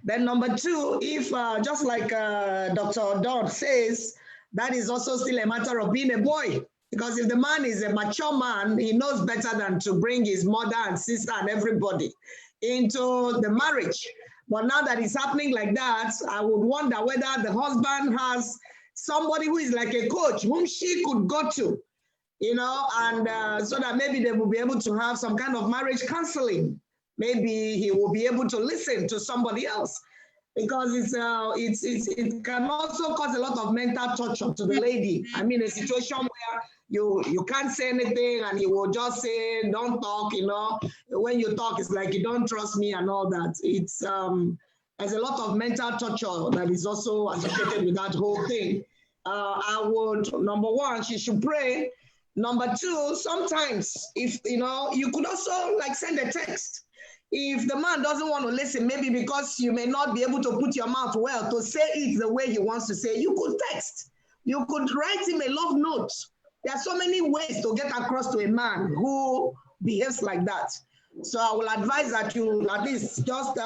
Then number two, if just like Dr. Dodd says, that is also still a matter of being a boy. Because if the man is a mature man, he knows better than to bring his mother and sister and everybody into the marriage. But now that it's happening like that, I would wonder whether the husband has somebody who is like a coach whom she could go to, you know, and so that maybe they will be able to have some kind of marriage counseling. Maybe he will be able to listen to somebody else, because it can also cause a lot of mental torture to the lady. I mean, a situation where you can't say anything and he will just say, don't talk, you know. When you talk, it's like you don't trust me and all that. It's there's a lot of mental torture that is also associated with that whole thing. I would, number one, she should pray. Number two, sometimes if, you know, you could also like send a text. If the man doesn't want to listen, maybe because you may not be able to put your mouth well to say it the way he wants to say, you could text. You could write him a love note. There are so many ways to get across to a man who behaves like that. So I will advise that you at least just,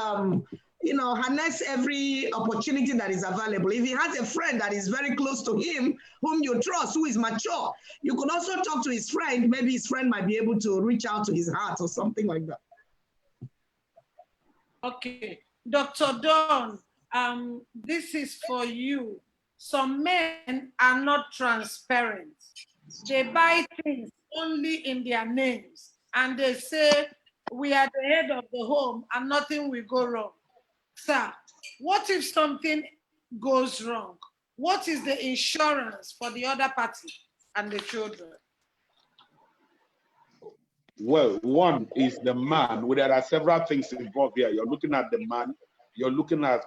you know, harness every opportunity that is available. If he has a friend that is very close to him, whom you trust, who is mature, you could also talk to his friend. Maybe his friend might be able to reach out to his heart or something like that. Okay, Dr. Dawn, this is for you. Some men are not transparent. They buy things only in their names, and they say, we are the head of the home and nothing will go wrong. Sir, what if something goes wrong? What is the insurance for the other party and the children? Well, one is the man. Well, there are several things involved here. You're looking at the man, you're looking at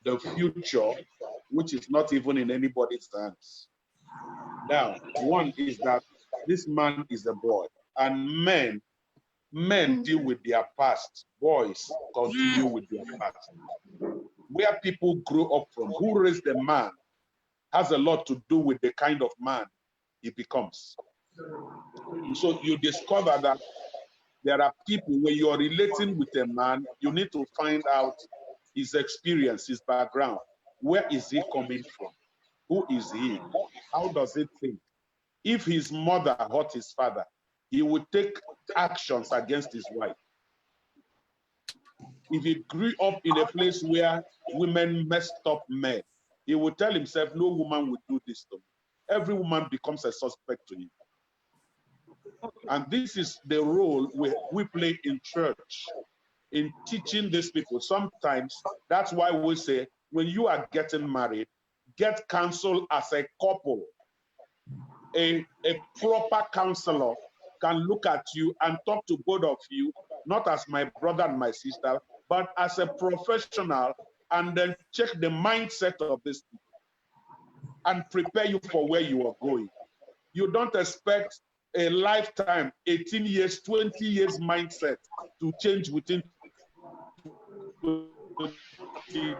the future, which is not even in anybody's hands. Now, one is that this man is a boy, and men deal with their past. Boys continue with their past. Where people grow up from, who raised the man, has a lot to do with the kind of man he becomes. So you discover that there are people, when you're relating with a man, you need to find out his experience, his background. Where is he coming from? Who is he? How does he think? If his mother hurt his father, he would take actions against his wife. If he grew up in a place where women messed up men, he would tell himself, no woman would do this to me. Every woman becomes a suspect to him. And this is the role we play in church, in teaching these people. Sometimes that's why we say, when you are getting married, get counsel as a couple. A proper counselor can look at you and talk to both of you, not as my brother and my sister, but as a professional, and then check the mindset of this people and prepare you for where you are going. You don't expect a lifetime, 18 years, 20 years mindset to change within 20 days.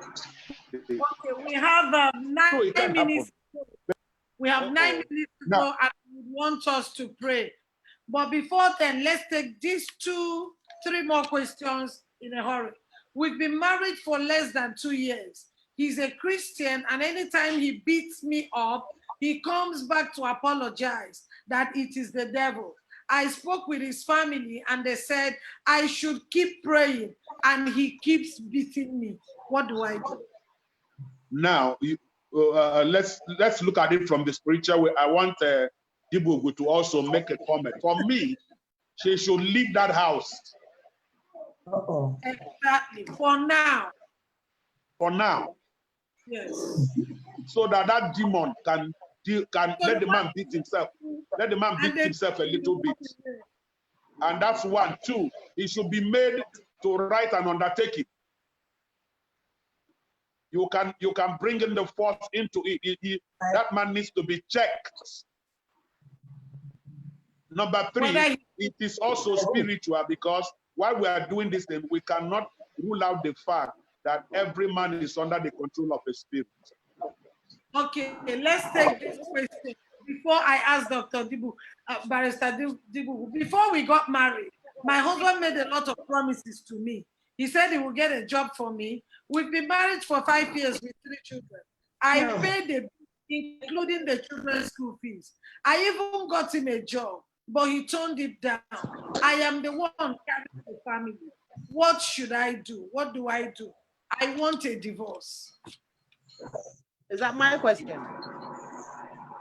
Okay, we have 9 minutes. We have 9 minutes to go, and we want us to pray. But before then, let's take these 3 more questions in a hurry. We've been married for less than 2 years. He's a Christian, and anytime he beats me up, he comes back to apologize that it is the devil. I spoke with his family, and they said I should keep praying, and he keeps beating me. What do I do? Now, let's look at it from the spiritual way. I want Dibugu to also make a comment. For me, she should leave that house. Exactly. For now. For now. Yes. So that demon can let the man beat himself. Let the man beat himself a little bit. And that's 1. 2, he should be made to write an undertaking. You can bring in the force into it. That man needs to be checked. Number 3, it is also spiritual, because while we are doing this thing, we cannot rule out the fact that every man is under the control of a spirit. Okay, let's take this question before I ask Dr. Dibu, Barrister Dibu. Before we got married, my husband made a lot of promises to me. He said he would get a job for me. We've been married for 5 years with 3 children. I paid the bill, including the children's school fees. I even got him a job, but he turned it down. I am the one carrying the family. What should I do? What do I do? I want a divorce. Is that my question?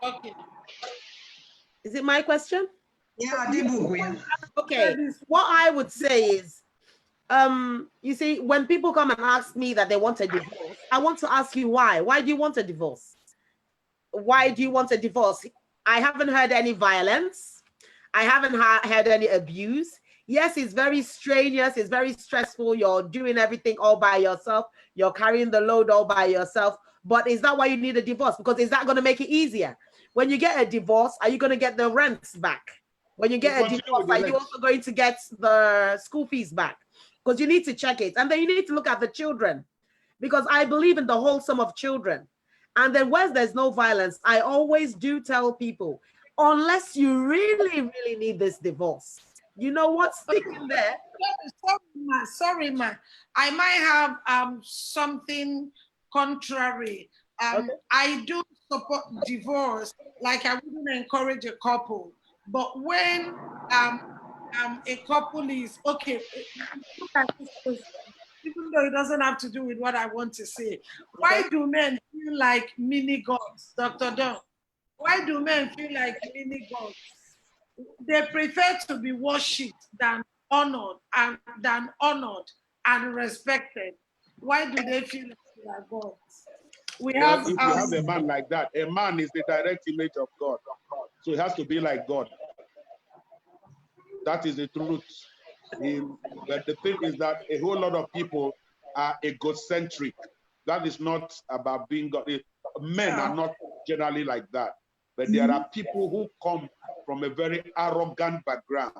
Okay. Is it my question? Yeah, Dibu. Okay. What I would say is, you see, when people come and ask me that they want a divorce, I want to ask you why. Why do you want a divorce? Why do you want a divorce? I haven't heard any violence. I haven't heard any abuse. Yes, it's very strenuous. It's very stressful. You're doing everything all by yourself. You're carrying the load all by yourself. But is that why you need a divorce? Because is that going to make it easier? When you get a divorce, are you going to get the rents back? When you get a divorce, are you also going to get the school fees back? Because you need to check it. And then you need to look at the children. Because I believe in the wholesome of children. And then where there's no violence, I always do tell people, unless you really, really need this divorce, you know what? Stick in there. Sorry, ma. I might have something contrary. Okay. I do support divorce, like I wouldn't encourage a couple. But when a couple is, okay, look at this question, even though it doesn't have to do with what I want to say. Why do men feel like mini gods, Dr. Don? Why do men feel like mini gods? They prefer to be worshipped than honored and respected. Why do they feel like they are gods? If you have a man like that, a man is the direct image of God. So he has to be like God. That is the truth. But the thing is that a whole lot of people are egocentric. That is not about being God. Men are not generally like that. But there are people who come from a very arrogant background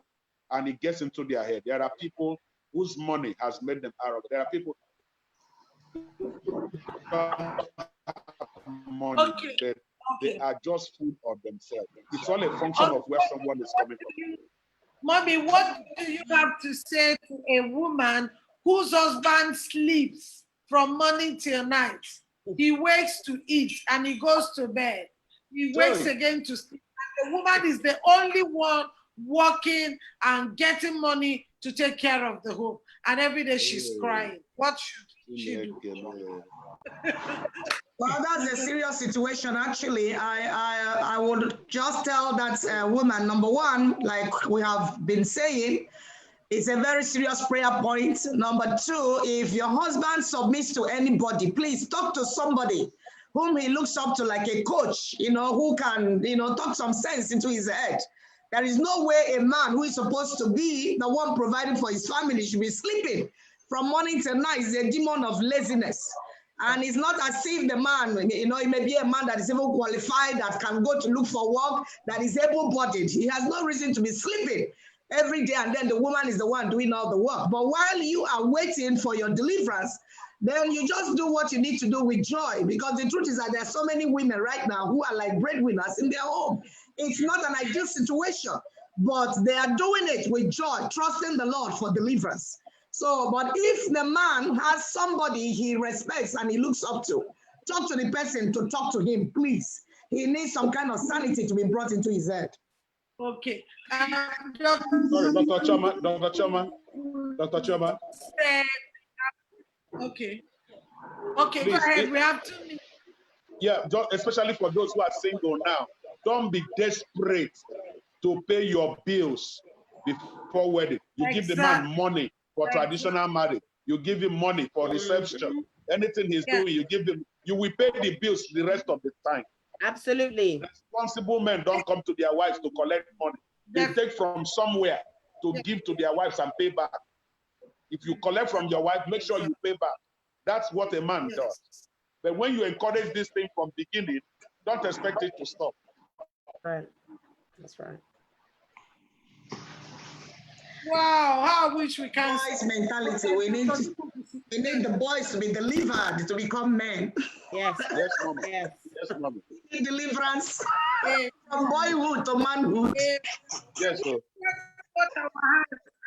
and it gets into their head. There are people whose money has made them arrogant. There are people money, okay. They are just full of themselves. It's all a function of where someone is coming from. Mommy, what do you have to say to a woman whose husband sleeps from morning till night? He wakes to eat and he goes to bed. He wakes again to sleep. And the woman is the only one working and getting money to take care of the home. And every day she's crying. What should she do? Well, that's a serious situation. Actually, I would just tell that woman, number one, like we have been saying, it's a very serious prayer point. Number two, if your husband submits to anybody, please talk to somebody whom he looks up to, like a coach, who can, talk some sense into his head. There is no way a man who is supposed to be the one providing for his family should be sleeping from morning to night. It's a demon of laziness. And it's not as if the man, it may be a man that is even qualified, that can go to look for work, that is able-bodied. He has no reason to be sleeping every day, and then the woman is the one doing all the work. But while you are waiting for your deliverance, then you just do what you need to do with joy, because the truth is that there are so many women right now who are like breadwinners in their home. It's not an ideal situation, but they are doing it with joy, trusting the Lord for deliverance. So, but if the man has somebody he respects and he looks up to, talk to the person to talk to him, please. He needs some kind of sanity to be brought into his head. Okay. Sorry, Dr. Choma. Okay. Okay, please, go ahead. We have 2 minutes. Yeah, especially for those who are single now. Don't be desperate to pay your bills before wedding. You give the man money for traditional marriage. You give him money for reception. Anything he's doing, you give him. You will pay the bills the rest of the time. Absolutely. Responsible men don't come to their wives to collect money. They take from somewhere to give to their wives and pay back. If you collect from your wife, make sure you pay back. That's what a man does. But when you encourage this thing from beginning, don't expect it to stop. Right. That's right. Wow, how I wish we can. Boys mentality. We need the boys to be delivered to become men. Yes. Yes, Mama. Yes. Yes, Mama. Deliverance from boyhood to manhood. Yes, sir.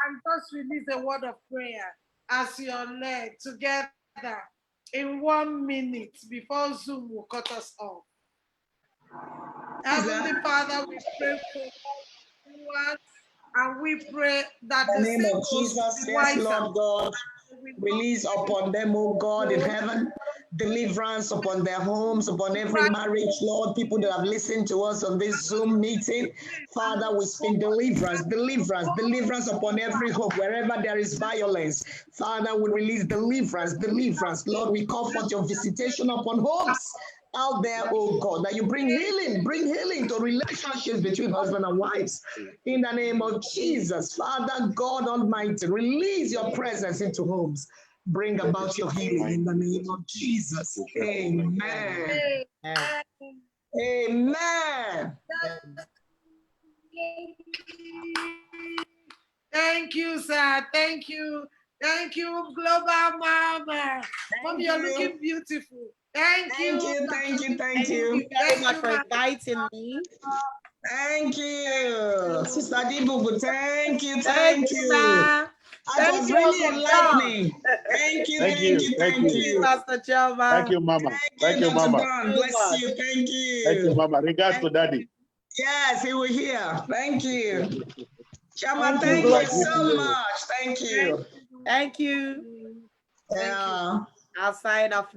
And just release a word of prayer as you're led together in 1 minute before Zoom will cut us off. Heavenly Father, we pray for everyone, and we pray that in the name of Jesus, yes, Lord God, release upon them, oh God, in heaven, deliverance upon their homes, upon every marriage, Lord, people that have listened to us on this Zoom meeting. Father, we speak deliverance, deliverance, deliverance upon every home, wherever there is violence. Father, we release deliverance, deliverance. Lord, we call forth your visitation upon homes out there, oh God, that you bring healing to relationships between husband and wives. In the name of Jesus, Father God Almighty, release your presence into homes. Bring about your healing in the name of Jesus. Amen. Amen. Thank you, sir. Thank you. Thank you, Global Mama. Mom, you're looking beautiful. Thank you. Thank you very much for inviting me. Thank you. Sister Dibubu, thank you. That was really enlightening. Thank you. Pastor Choma. Thank you, Mama. Thank you, Mama. Bless you. Thank you. Thank you, Mama. Regards to Daddy. Yes, he will hear. Thank you. Chama, thank you so much. Thank you. Thank you. Yeah. Thank you. I'll sign off.